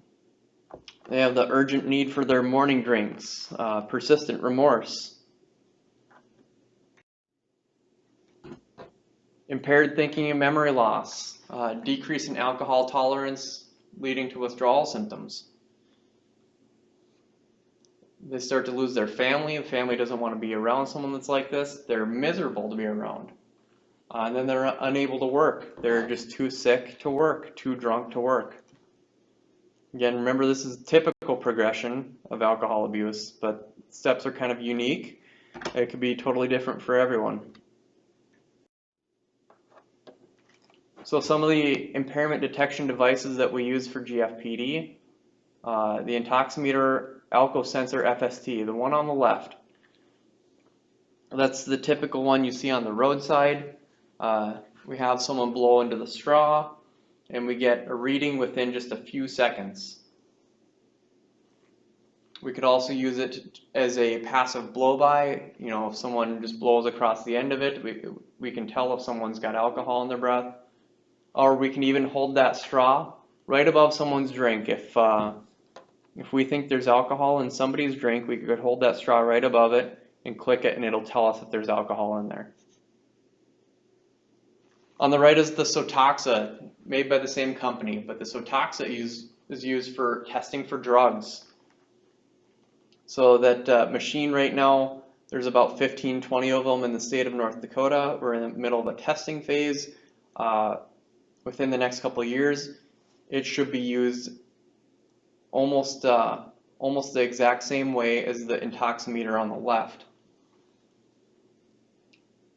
They have the urgent need for their morning drinks, persistent remorse. Impaired thinking and memory loss, decrease in alcohol tolerance leading to withdrawal symptoms. They start to lose their family. The family doesn't want to be around someone that's like this. They're miserable to be around. And then they're unable to work. They're just too sick to work, too drunk to work. Again, remember this is typical progression of alcohol abuse, but steps are kind of unique. It could be totally different for everyone. So some of the impairment detection devices that we use for GFPD, the Intoximeter Alco-Sensor FST, the one on the left. That's the typical one you see on the roadside. We have someone blow into the straw, and we get a reading within just a few seconds. We could also use it as a passive blow-by. If someone just blows across the end of it, we can tell if someone's got alcohol in their breath. Or we can even hold that straw right above someone's drink. If we think there's alcohol in somebody's drink, we could hold that straw right above it and click it, and it'll tell us if there's alcohol in there. On the right is the Sotoxa, made by the same company, but the Sotoxa is used for testing for drugs. So that machine right now, there's about 15, 20 of them in the state of North Dakota. We're in the middle of a testing phase. Within the next couple of years, it should be used almost the exact same way as the Intoximeter on the left.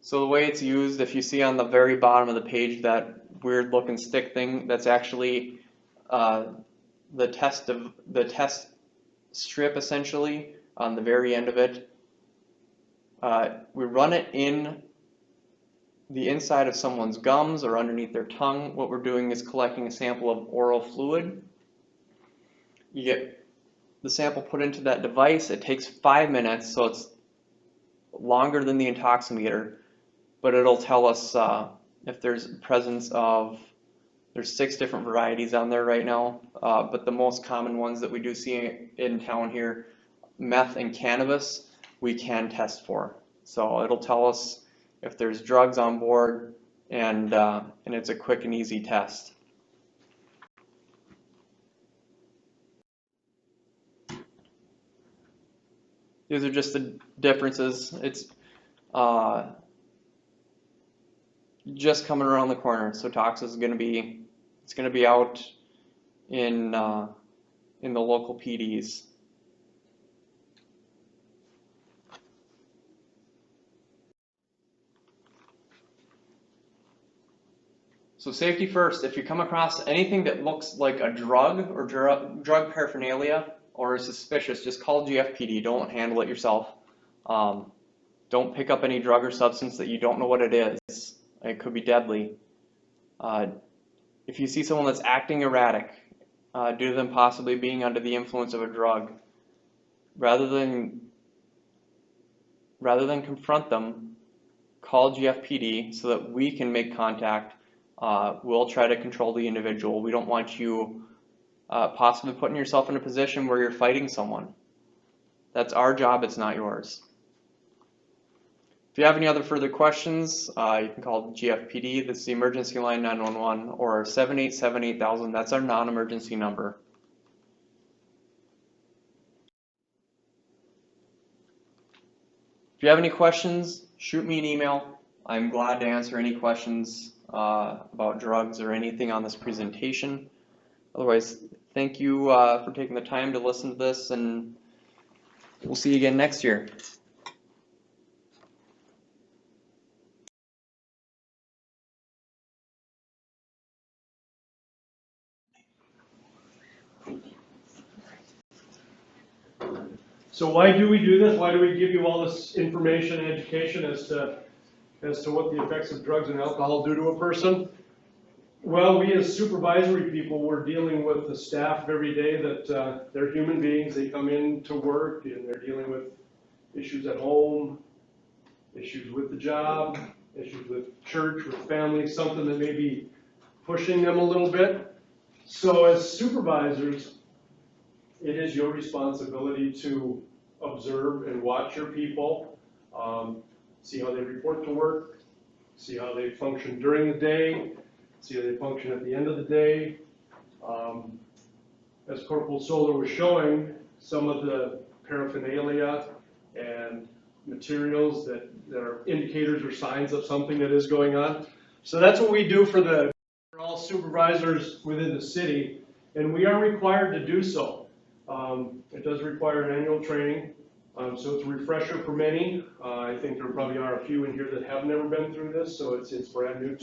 So the way it's used, if you see on the very bottom of the page that weird looking stick thing, that's actually the test strip essentially on the very end of it. We run it in the inside of someone's gums or underneath their tongue. What we're doing is collecting a sample of oral fluid. You get the sample put into that device. It takes 5 minutes, so it's longer than the Intoximeter, but it'll tell us if there's presence of There's 6 different varieties on there right now, but the most common ones that we do see in town here, meth and cannabis, we can test for. So it'll tell us if there's drugs on board, and it's a quick and easy test. These are just the differences. It's just coming around the corner. So Tox is going to be out in the local PDs. So safety first. If you come across anything that looks like a drug or drug paraphernalia or is suspicious, just call GFPD. Don't handle it yourself. Don't pick up any drug or substance that you don't know what it is. It could be deadly. If you see someone that's acting erratic, due to them possibly being under the influence of a drug, rather than confront them, call GFPD so that we can make contact. We'll try to control the individual. We don't want you possibly putting yourself in a position where you're fighting someone. That's our job, it's not yours. If you have any other further questions, you can call GFPD. This is the emergency line 911 or 787-8000. That's our non-emergency number. If you have any questions, shoot me an email. I'm glad to answer any questions about drugs or anything on this presentation. Otherwise, thank you for taking the time to listen to this, and we'll see you again next year. So why do we do this? Why do we give you all this information and education as to what the effects of drugs and alcohol do to a person? Well, we as supervisory people, we're dealing with the staff every day that they're human beings. They come in to work and they're dealing with issues at home, issues with the job, issues with church, with family, something that may be pushing them a little bit. So as supervisors, it is your responsibility to observe and watch your people, see how they report to work, see how they function during the day, see how they function at the end of the day. As Corporal Solar was showing, some of the paraphernalia and materials that are indicators or signs of something that is going on. So that's what we do for all supervisors within the city, and we are required to do so. It does require an annual training, so it's a refresher for many. I think there probably are a few in here that have never been through this, so it's brand new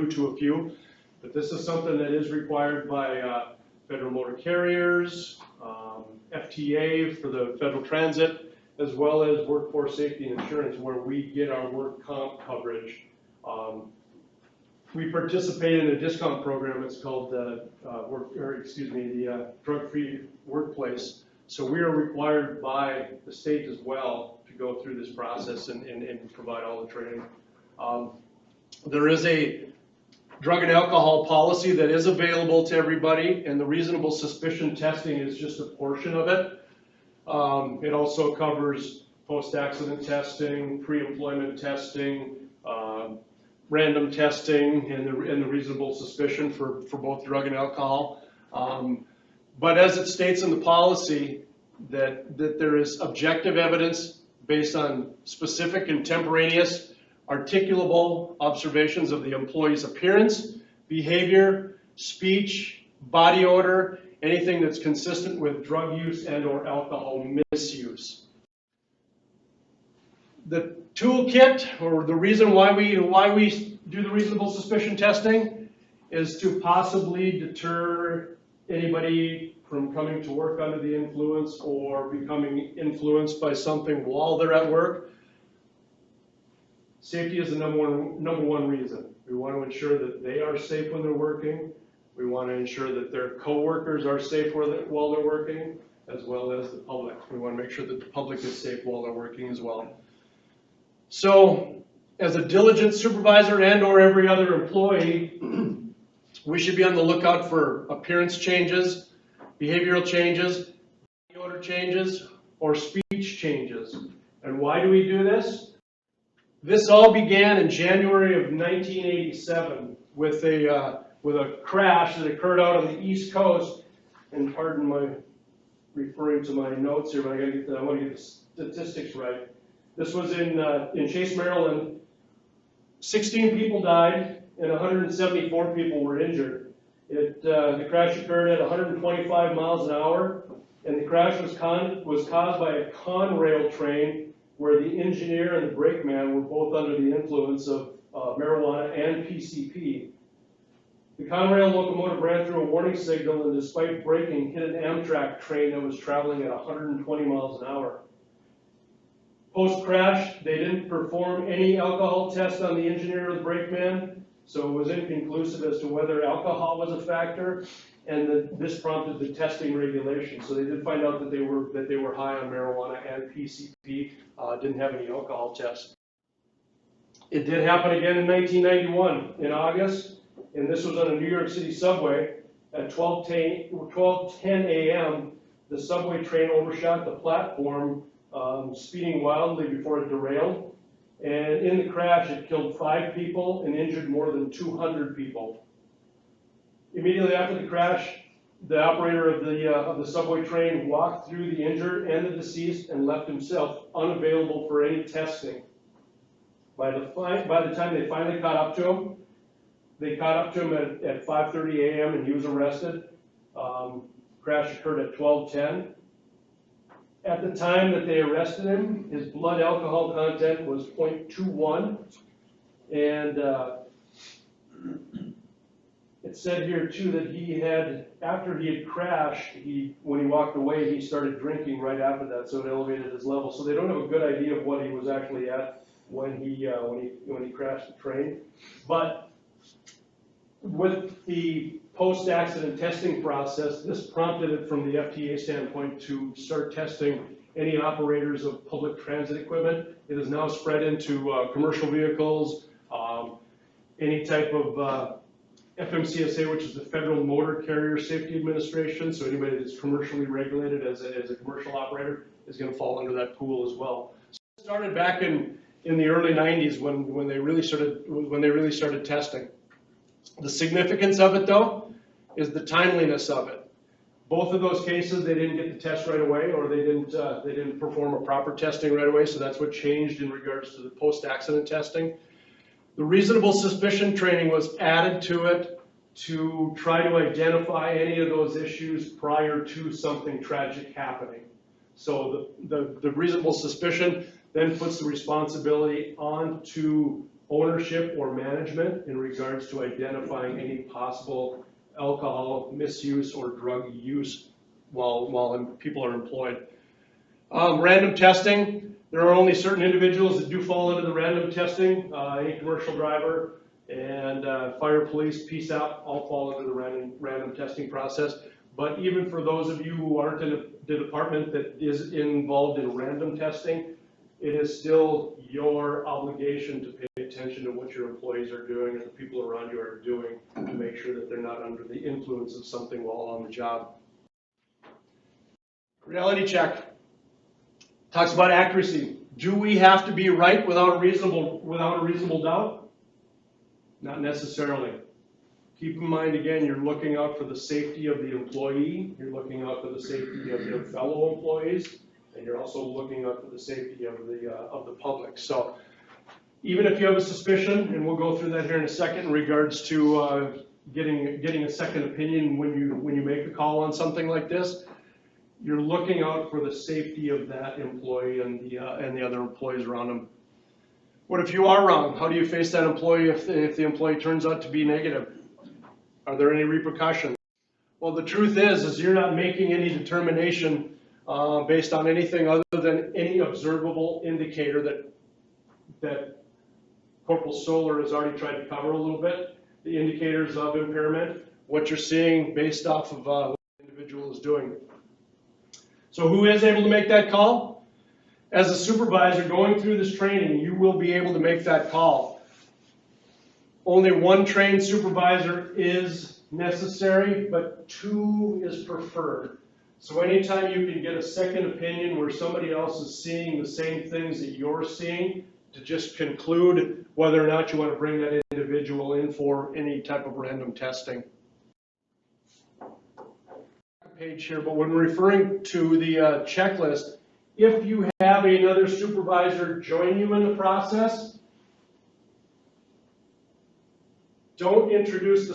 to a few. But this is something that is required by federal motor carriers, FTA for the federal transit, as well as workforce safety and insurance, where we get our work comp coverage. We participate in a discount program. It's called the Drug-Free Workplace. So we are required by the state as well to go through this process and provide all the training. There is a drug and alcohol policy that is available to everybody, and the reasonable suspicion testing is just a portion of it. It also covers post-accident testing, pre-employment testing, random testing, and the reasonable suspicion for both drug and alcohol. But as it states in the policy, that there is objective evidence based on specific contemporaneous articulable observations of the employee's appearance, behavior, speech, body odor, anything that's consistent with drug use and or alcohol misuse. The toolkit, or the reason why we do the reasonable suspicion testing, is to possibly deter anybody from coming to work under the influence or becoming influenced by something while they're at work. Safety is the number one reason. We want to ensure that they are safe when they're working. We want to ensure that their coworkers are safe while they're working, as well as the public. We want to make sure that the public is safe while they're working as well. So, as a diligent supervisor and or every other employee, We should be on the lookout for appearance changes, behavioral changes, body odor changes, or speech changes. And why do we do this? This all began in January of 1987 with a crash that occurred out on the East Coast. And pardon my referring to my notes here, but I want to get the statistics right. This was in Chase, Maryland. 16 people died and 174 people were injured. The crash occurred at 125 miles an hour, and the crash was caused by a Conrail train where the engineer and the brakeman were both under the influence of marijuana and PCP. The Conrail locomotive ran through a warning signal and, despite braking, hit an Amtrak train that was traveling at 120 miles an hour. Post-crash, they didn't perform any alcohol test on the engineer or the brakeman, so it was inconclusive as to whether alcohol was a factor, and this prompted the testing regulation. So they did find out that they were high on marijuana and PCP, didn't have any alcohol tests. It did happen again in 1991 in August, and this was on a New York City subway at 12:10 a.m. The subway train overshot the platform, speeding wildly before it derailed. And in the crash, it killed 5 people and injured more than 200 people. Immediately after the crash, the operator of the subway train walked through the injured and the deceased and left himself unavailable for any testing. By the time they finally caught up to him, they caught up to him at 5:30 a.m. and he was arrested. Crash occurred at 12:10. At the time that they arrested him, his blood alcohol content was 0.21, and it said here too that after he had crashed, when he walked away, he started drinking right after that, so it elevated his level. So they don't have a good idea of what he was actually at when he crashed the train. But with the post-accident testing process, this prompted it from the FTA standpoint to start testing any operators of public transit equipment. It has now spread into commercial vehicles, any type of FMCSA, which is the Federal Motor Carrier Safety Administration. So anybody that's commercially regulated as a commercial operator is going to fall under that pool as well. So it started back in the early 90s when they really started testing. The significance of it, though, is the timeliness of it. Both of those cases, they didn't get the test right away, or they didn't perform a proper testing right away, so that's what changed in regards to the post-accident testing. The reasonable suspicion training was added to it to try to identify any of those issues prior to something tragic happening. So the reasonable suspicion then puts the responsibility onto ownership or management in regards to identifying any possible alcohol misuse or drug use while people are employed. Random testing, there are only certain individuals that do fall into the random testing. Any commercial driver and fire, police, peace out, all fall into the random testing process. But even for those of you who aren't in the department that is involved in random testing, it is still your obligation to pay attention to what your employees are doing and the people around you are doing to make sure that they're not under the influence of something while on the job. Reality check talks about accuracy. Do we have to be right without a reasonable doubt? Not necessarily. Keep in mind, again, you're looking out for the safety of the employee, you're looking out for the safety of your fellow employees, and you're also looking out for the safety of the public. So even if you have a suspicion, and we'll go through that here in a second in regards to getting a second opinion when you make a call on something like this, you're looking out for the safety of that employee and the other employees around them. What if you are wrong? How do you face that employee if the employee turns out to be negative? Are there any repercussions? Well, the truth is you're not making any determination based on anything other than any observable indicator that Corporal Solar has already tried to cover a little bit. The indicators of impairment, what you're seeing based off of what the individual is doing. So who is able to make that call? As a supervisor going through this training, you will be able to make that call. Only one trained supervisor is necessary, but 2 is preferred. So anytime you can get a second opinion where somebody else is seeing the same things that you're seeing, to just conclude whether or not you want to bring that individual in for any type of random testing. Page here, but when referring to the checklist, if you have another supervisor join you in the process, don't introduce the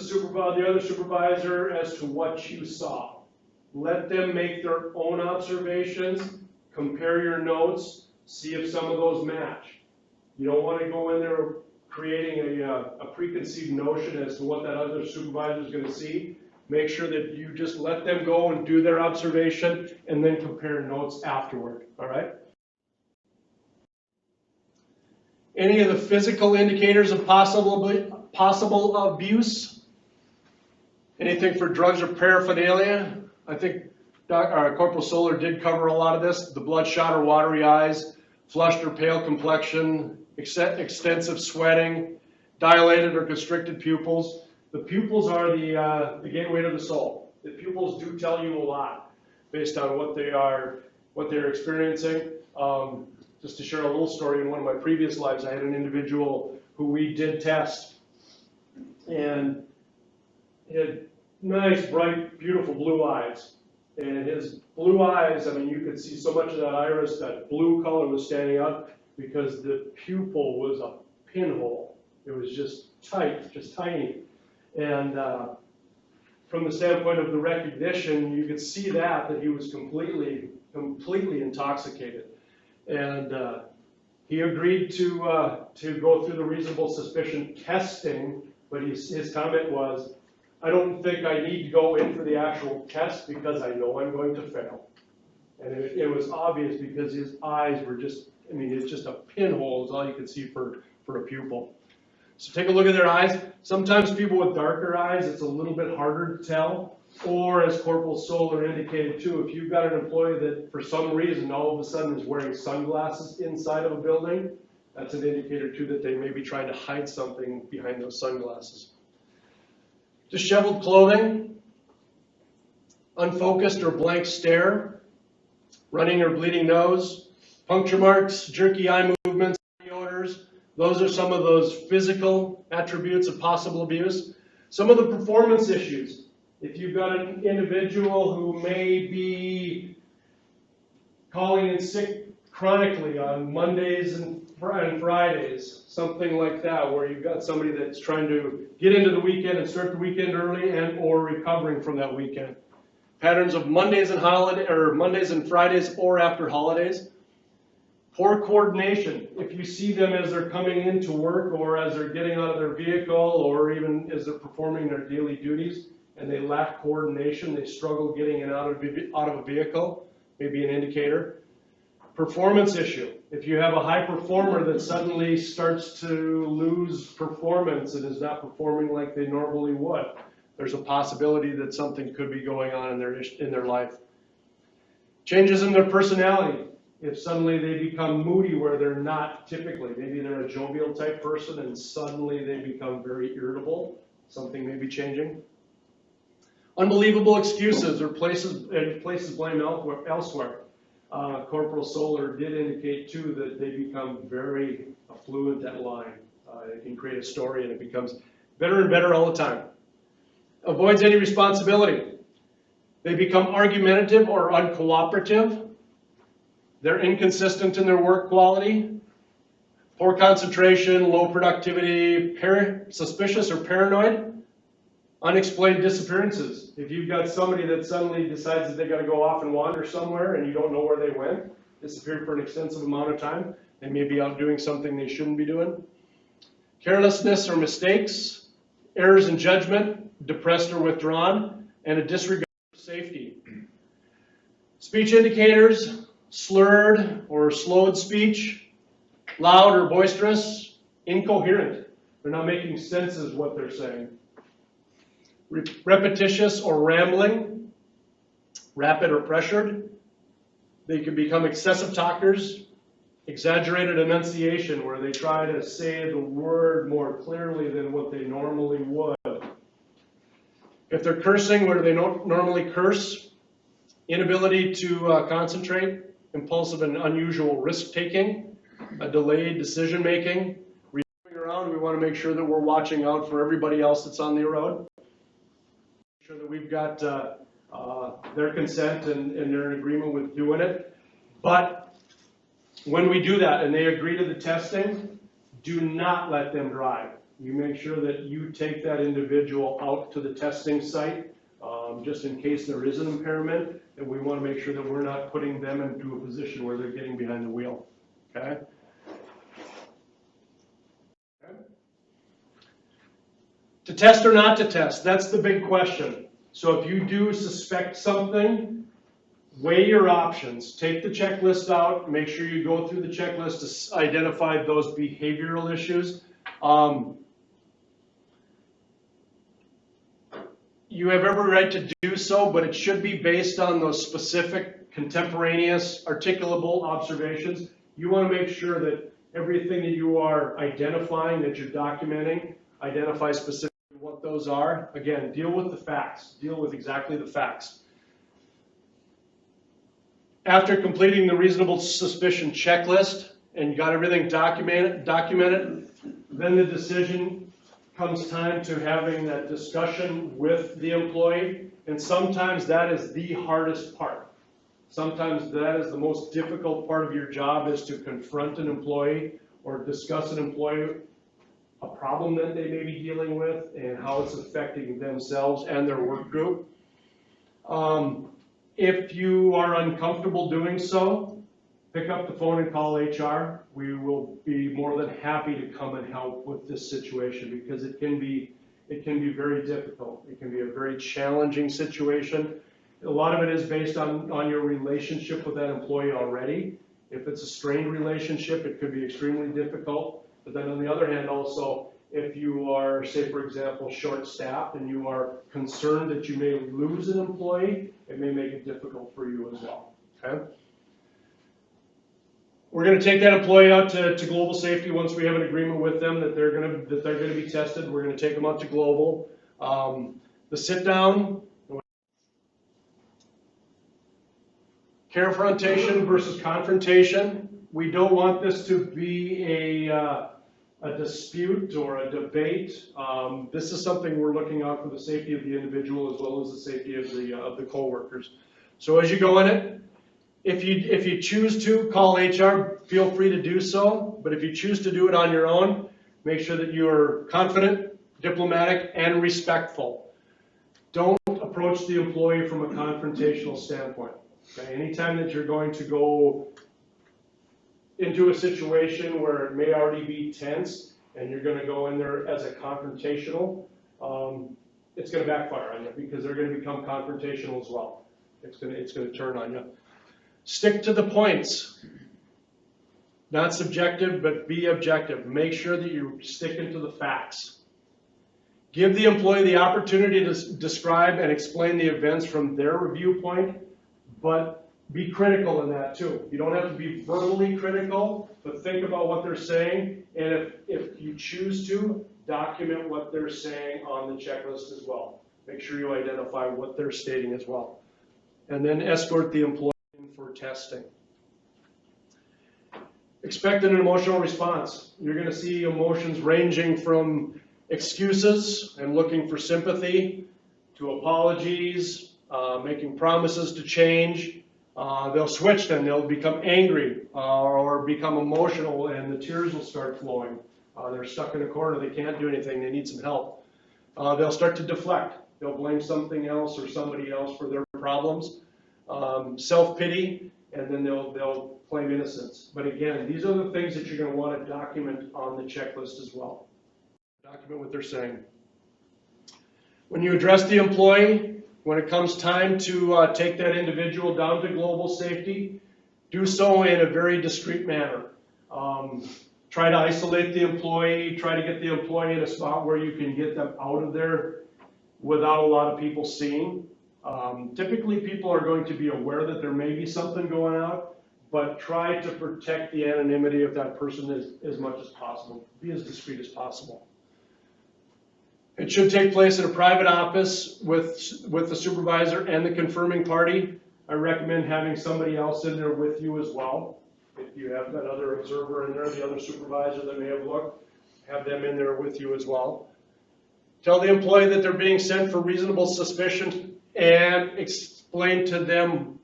other supervisor as to what you saw. Let them make their own observations, compare your notes, see if some of those match. You don't want to go in there creating a preconceived notion as to what that other supervisor is going to see. Make sure that you just let them go and do their observation and then compare notes afterward, all right? Any of the physical indicators of possible abuse? Anything for drugs or paraphernalia? I think Corporal Solar did cover a lot of this. The bloodshot or watery eyes, flushed or pale complexion, extensive sweating, dilated or constricted pupils. The pupils are the gateway to the soul. The pupils do tell you a lot based on what they're experiencing. Just to share a little story, in one of my previous lives, I had an individual who we did test, and he had nice, bright, beautiful blue eyes. And his blue eyes, I mean, you could see so much of that iris, that blue color was standing up because the pupil was a pinhole. It was just tight, just tiny. And from the standpoint of the recognition, you could see that he was completely intoxicated. And he agreed to go through the reasonable suspicion testing, but his comment was, I don't think I need to go in for the actual test because I know I'm going to fail. And it was obvious because his eyes were just, I mean, it's just a pinhole is all you could see for a pupil. So take a look at their eyes. Sometimes people with darker eyes, it's a little bit harder to tell. Or as Corporal Solar indicated too, if you've got an employee that for some reason all of a sudden is wearing sunglasses inside of a building, that's an indicator too that they may be trying to hide something behind those sunglasses. Disheveled clothing, unfocused or blank stare, running or bleeding nose, puncture marks, jerky eye movements, odors. Those are some of those physical attributes of possible abuse. Some of the performance issues. If you've got an individual who may be calling in sick chronically on Mondays and Fridays, something like that, where you've got somebody that's trying to get into the weekend and start the weekend early and or recovering from that weekend. Patterns of Mondays and Fridays or after holidays. Poor coordination. If you see them as they're coming into work or as they're getting out of their vehicle or even as they're performing their daily duties and they lack coordination, they struggle getting in out of a vehicle, maybe an indicator. Performance issue. If you have a high performer that suddenly starts to lose performance and is not performing like they normally would, there's a possibility that something could be going on in their life. Changes in their personality. If suddenly they become moody where they're not typically, maybe they're a jovial type person and suddenly they become very irritable, something may be changing. Unbelievable excuses or places blame elsewhere. Corporal Solar did indicate too that they become very affluent at lying. It can create a story and it becomes better and better all the time. Avoids any responsibility. They become argumentative or uncooperative. They're inconsistent in their work quality. Poor concentration, low productivity, suspicious or paranoid. Unexplained disappearances. If you've got somebody that suddenly decides that they got to go off and wander somewhere and you don't know where they went, disappeared for an extensive amount of time, they may be out doing something they shouldn't be doing. Carelessness or mistakes, errors in judgment, depressed or withdrawn, and a disregard for safety. Speech indicators, slurred or slowed speech, loud or boisterous, incoherent. They're not making sense of what they're saying. Repetitious or rambling, rapid or pressured. They can become excessive talkers, exaggerated enunciation where they try to say the word more clearly than what they normally would. If they're cursing where they normally curse, inability to concentrate, impulsive and unusual risk-taking, a delayed decision-making, around, we want to make sure that we're watching out for everybody else that's on the road. Make sure that we've got their consent and they're in agreement with doing it. But when we do that and they agree to the testing, do not let them drive. You make sure that you take that individual out to the testing site, just in case there is an impairment, and we want to make sure that we're not putting them into a position where they're getting behind the wheel. Okay? To test or not to test, that's the big question. So if you do suspect something, weigh your options. Take the checklist out, make sure you go through the checklist to identify those behavioral issues. You have every right to do so, but it should be based on those specific, contemporaneous, articulable observations. You want to make sure that everything that you are identifying, that you're documenting, identify specifically what those are. Again, deal with the facts. Deal with exactly the facts. After completing the reasonable suspicion checklist and you got everything documented, then the decision comes time to having that discussion with the employee. And sometimes that is the hardest part. Sometimes that is the most difficult part of your job, is to confront an employee or discuss an employee, a problem that they may be dealing with and how it's affecting themselves and their work group. If you are uncomfortable doing so, pick up the phone and call HR. We will be more than happy to come and help with this situation, because it can be very difficult. It can be a very challenging situation. A lot of it is based on your relationship with that employee already. If it's a strained relationship, it could be extremely difficult. But then on the other hand, also, if you are, say, for example, short-staffed and you are concerned that you may lose an employee, it may make it difficult for you as well. Okay? We're going to take that employee out to Global Safety once we have an agreement with them that they're going to be tested. We're going to take them out to Global. The sit-down, confrontation versus confrontation. We don't want this to be a dispute or a debate. This is something we're looking out for the safety of the individual as well as the safety of the co-workers. So as you go in it, if you choose to call HR, feel free to do so. But if you choose to do it on your own, make sure that you are confident, diplomatic, and respectful. Don't approach the employee from a confrontational standpoint. Okay? Anytime that you're going to go into a situation where it may already be tense and you're going to go in there as a confrontational, it's going to backfire on you, because they're going to become confrontational as well. It's going to turn on you. Stick to the points. Not subjective, but be objective. Make sure that you're sticking to the facts. Give the employee the opportunity to describe and explain the events from their viewpoint, but be critical in that too. You don't have to be verbally critical, but think about what they're saying, and if you choose to, document what they're saying on the checklist as well. Make sure you identify what they're stating as well. And then escort the employee in for testing. Expect an emotional response. You're going to see emotions ranging from excuses and looking for sympathy to apologies, making promises to change. They'll switch then. They'll become angry or become emotional, and the tears will start flowing. They're stuck in a corner. They can't do anything. They need some help. They'll start to deflect. They'll blame something else or somebody else for their problems. Self-pity, and then they'll claim innocence. But again, these are the things that you're going to want to document on the checklist as well. Document what they're saying. When you address the employee, when it comes time to take that individual down to Global Safety, do so in a very discreet manner. Try to isolate the employee, try to get the employee in a spot where you can get them out of there without a lot of people seeing. Typically people are going to be aware that there may be something going on, but try to protect the anonymity of that person as much as possible. Be as discreet as possible. It should take place in a private office with the supervisor and the confirming party. I recommend having somebody else in there with you as well. If you have that other observer in there, the other supervisor that may have looked, have them in there with you as well. Tell the employee that they're being sent for reasonable suspicion and explain to them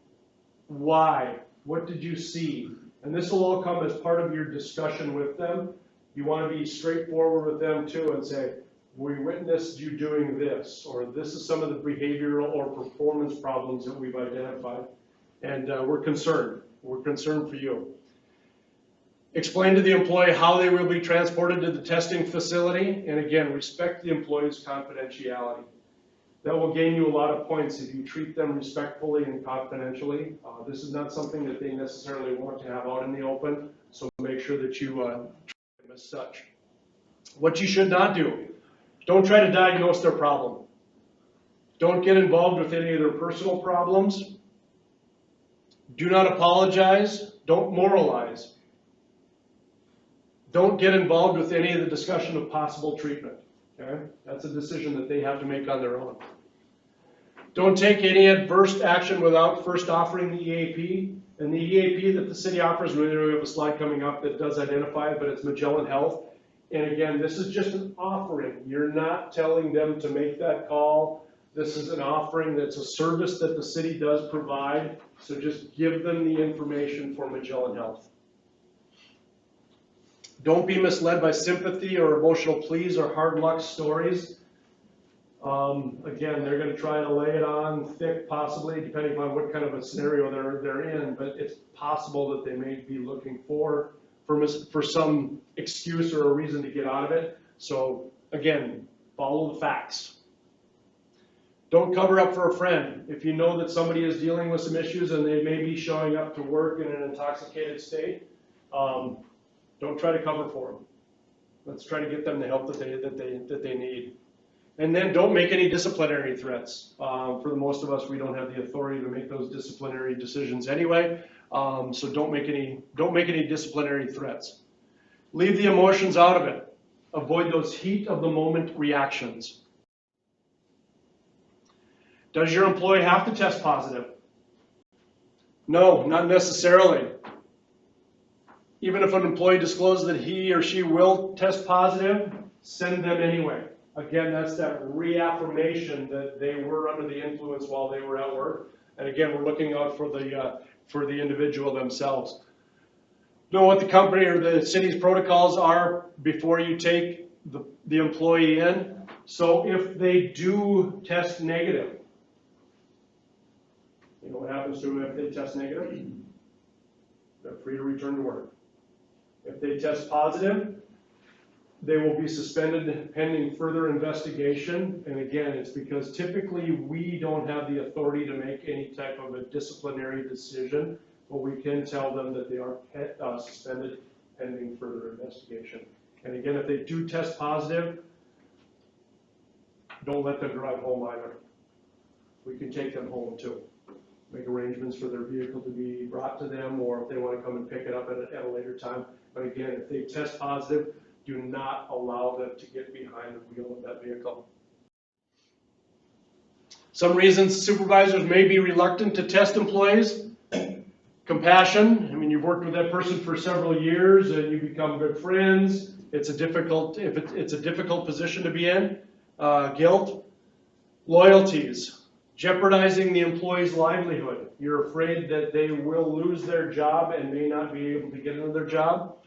why. What did you see? And this will all come as part of your discussion with them. You want to be straightforward with them too and say, we witnessed you doing this, or this is some of the behavioral or performance problems that we've identified, and we're concerned. We're concerned for you. Explain to the employee how they will be transported to the testing facility, and again, respect the employee's confidentiality. That will gain you a lot of points if you treat them respectfully and confidentially. This is not something that they necessarily want to have out in the open, so make sure that you treat them as such. What you should not do: don't try to diagnose their problem. Don't get involved with any of their personal problems. Do not apologize. Don't moralize. Don't get involved with any of the discussion of possible treatment. Okay? That's a decision that they have to make on their own. Don't take any adverse action without first offering the EAP. And the EAP that the city offers, we have a slide coming up that does identify it, but it's Magellan Health. And again, this is just an offering. You're not telling them to make that call. This is an offering that's a service that the city does provide. So just give them the information for Magellan Health. Don't be misled by sympathy or emotional pleas or hard luck stories. Again, they're going to try to lay it on thick, possibly, depending on what kind of a scenario they're in. But it's possible that they may be looking for some excuse or a reason to get out of it. So again, follow the facts. Don't cover up for a friend. If you know that somebody is dealing with some issues and they may be showing up to work in an intoxicated state, don't try to cover for them. Let's try to get them the help that they need. And then don't make any disciplinary threats. For the most of us, we don't have the authority to make those disciplinary decisions anyway. So don't make any disciplinary threats. Leave the emotions out of it. Avoid those heat of the moment reactions. Does your employee have to test positive? No, not necessarily. Even if an employee discloses that he or she will test positive, send them anyway. Again, that's that reaffirmation that they were under the influence while they were at work. And again, we're looking out for the individual themselves. Know what the company or the city's protocols are before you take the employee in. So if they do test negative, you know what happens to them if they test negative? They're free to return to work. If they test positive, they will be suspended pending further investigation. And again, it's because typically we don't have the authority to make any type of a disciplinary decision, but we can tell them that they are suspended pending further investigation. And again, if they do test positive, don't let them drive home either. We can take them home too. Make arrangements for their vehicle to be brought to them, or if they want to come and pick it up at a later time. But again, if they test positive, do not allow them to get behind the wheel of that vehicle. Some reasons supervisors may be reluctant to test employees. Compassion. I mean, you've worked with that person for several years and you become good friends. It's a difficult position to be in. Guilt. Loyalties. Jeopardizing the employee's livelihood. You're afraid that they will lose their job and may not be able to get another job.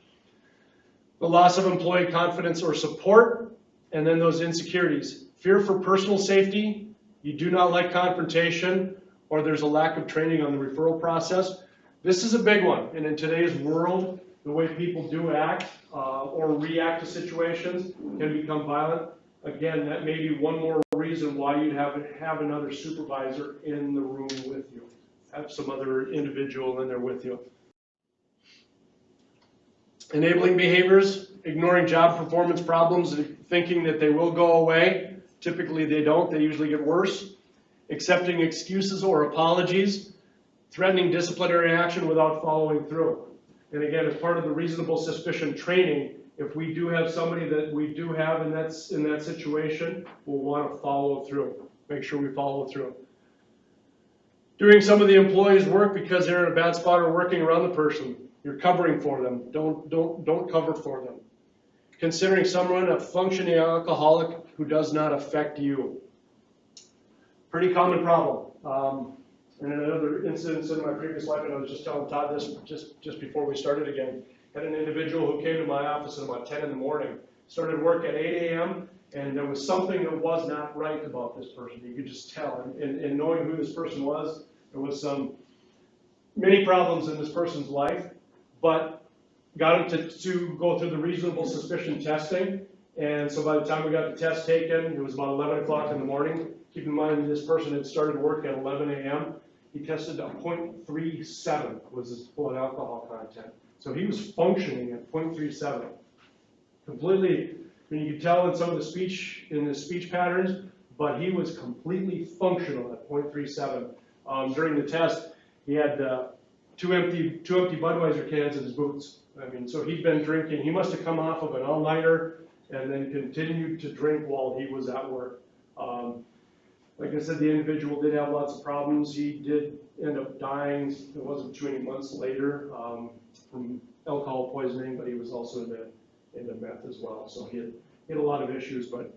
The loss of employee confidence or support, and then those insecurities. Fear for personal safety. You do not like confrontation, or there's a lack of training on the referral process. This is a big one, and in today's world, the way people do act or react to situations can become violent. Again, that may be one more reason why you'd have another supervisor in the room with you. Have some other individual in there with you. Enabling behaviors, ignoring job performance problems, thinking that they will go away. Typically they don't, they usually get worse. Accepting excuses or apologies. threatening disciplinary action without following through. And again, as part of the reasonable suspicion training, if we do have somebody that we do have in that situation, we'll want to follow through, make sure we follow through. Doing some of the employees' work because they're in a bad spot or working around the person, you're covering for them, don't cover for them. Considering someone a functioning alcoholic who does not affect you. Pretty common problem. And in another instance in my previous life, and I was just telling Todd this just before we started again, had an individual who came to my office at about 10 in the morning, started work at 8 a.m., and there was something that was not right about this person. You could just tell. And knowing who this person was, there was many problems in this person's life, but got him to go through the reasonable suspicion testing. And so by the time we got the test taken, it was about 11 o'clock in the morning. Keep in mind, this person had started work at 11 a.m. He tested a 0.37 was his blood alcohol content. So he was functioning at 0.37. Completely, I mean, you could tell in some of the speech patterns, but he was completely functional at 0.37. During the test, he had two empty Budweiser cans in his boots. I mean, so he'd been drinking. He must have come off of an all-nighter and then continued to drink while he was at work. Like I said, the individual did have lots of problems. He did end up dying. It wasn't too many months later from alcohol poisoning, but he was also into meth as well. So he had a lot of issues. But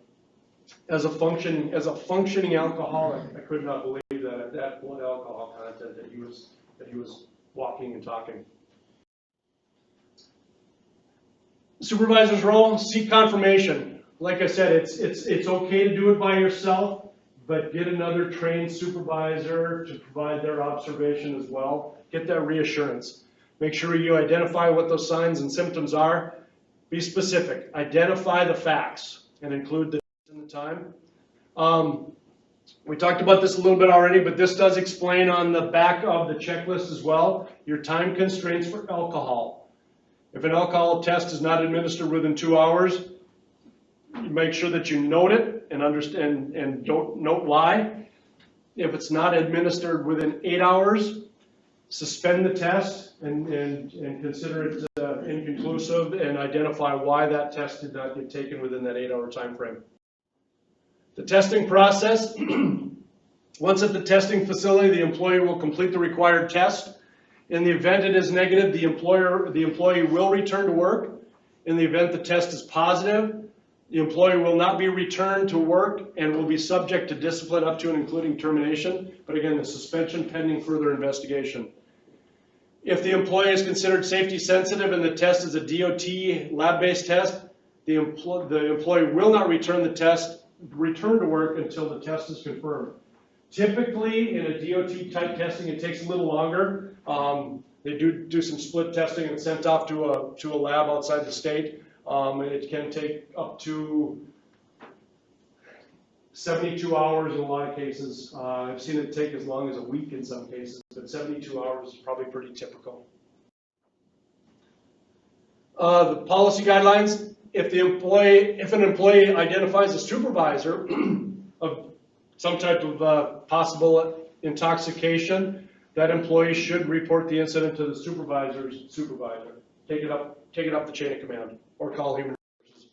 as a functioning alcoholic, I could not believe that at that blood alcohol content that he was walking and talking. Supervisor's role: seek confirmation. Like I said, it's okay to do it by yourself, but get another trained supervisor to provide their observation as well. Get that reassurance. Make sure you identify what those signs and symptoms are. Be specific. Identify the facts and include the in the time. We talked about this a little bit already, but this does explain on the back of the checklist as well, your time constraints for alcohol. If an alcohol test is not administered within 2 hours, make sure that you note it and understand and don't note why. If it's not administered within 8 hours, suspend the test and consider it inconclusive and identify why that test did not get taken within that 8-hour time frame. The testing process: once at the testing facility, the employee will complete the required test. In the event it is negative, the employee will return to work. In the event the test is positive, the employee will not be returned to work and will be subject to discipline up to and including termination. But again, the suspension pending further investigation. If the employee is considered safety sensitive and the test is a DOT lab-based test, the employee will not return to work until the test is confirmed. Typically, in a DOT type testing, it takes a little longer. They do some split testing and sent off to a lab outside the state. And it can take up to 72 hours in a lot of cases. I've seen it take as long as a week in some cases, but 72 hours is probably pretty typical. The policy guidelines: if an employee identifies a supervisor of some type of possible intoxication, that employee should report the incident to the supervisor's supervisor. Take it up the chain of command, or call human resources.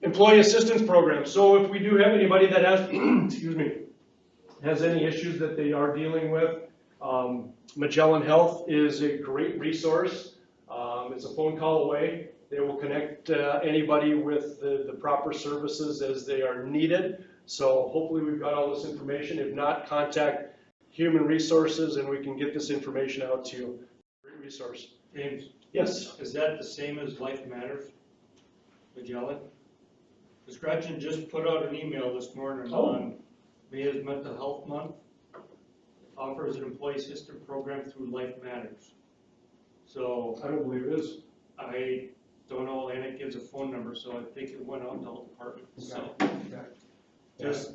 Employee assistance program. So if we do have anybody that has, has any issues that they are dealing with, Magellan Health is a great resource. It's a phone call away. They will connect anybody with the proper services as they are needed. So hopefully we've got all this information. If not, contact Human Resources and we can get this information out to you. Great resource. James? Yes? Is that the same as Life Matters, Magellan? Because Gretchen just put out an email this morning on May's Mental Health Month. Offers an employee assistance program through Life Matters. So I don't believe it is. I don't know, and it gives a phone number, so I think it went out to all departments. So just,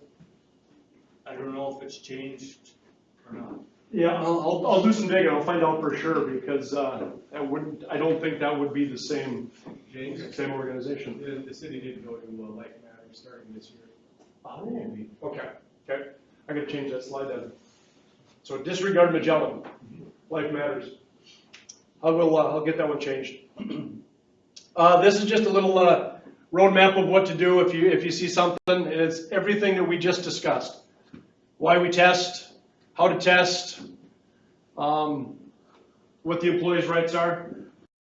I don't know if it's changed or not. Yeah, I'll do some digging. I'll find out for sure because I don't think that would be the same organization. The city did go to Life Matters starting this year. Oh, okay. I gotta change that slide then. So disregard Magellan, Life Matters. I'll get that one changed. This is just a little roadmap of what to do if you see something. It's everything that we just discussed. Why we test, how to test, what the employee's rights are.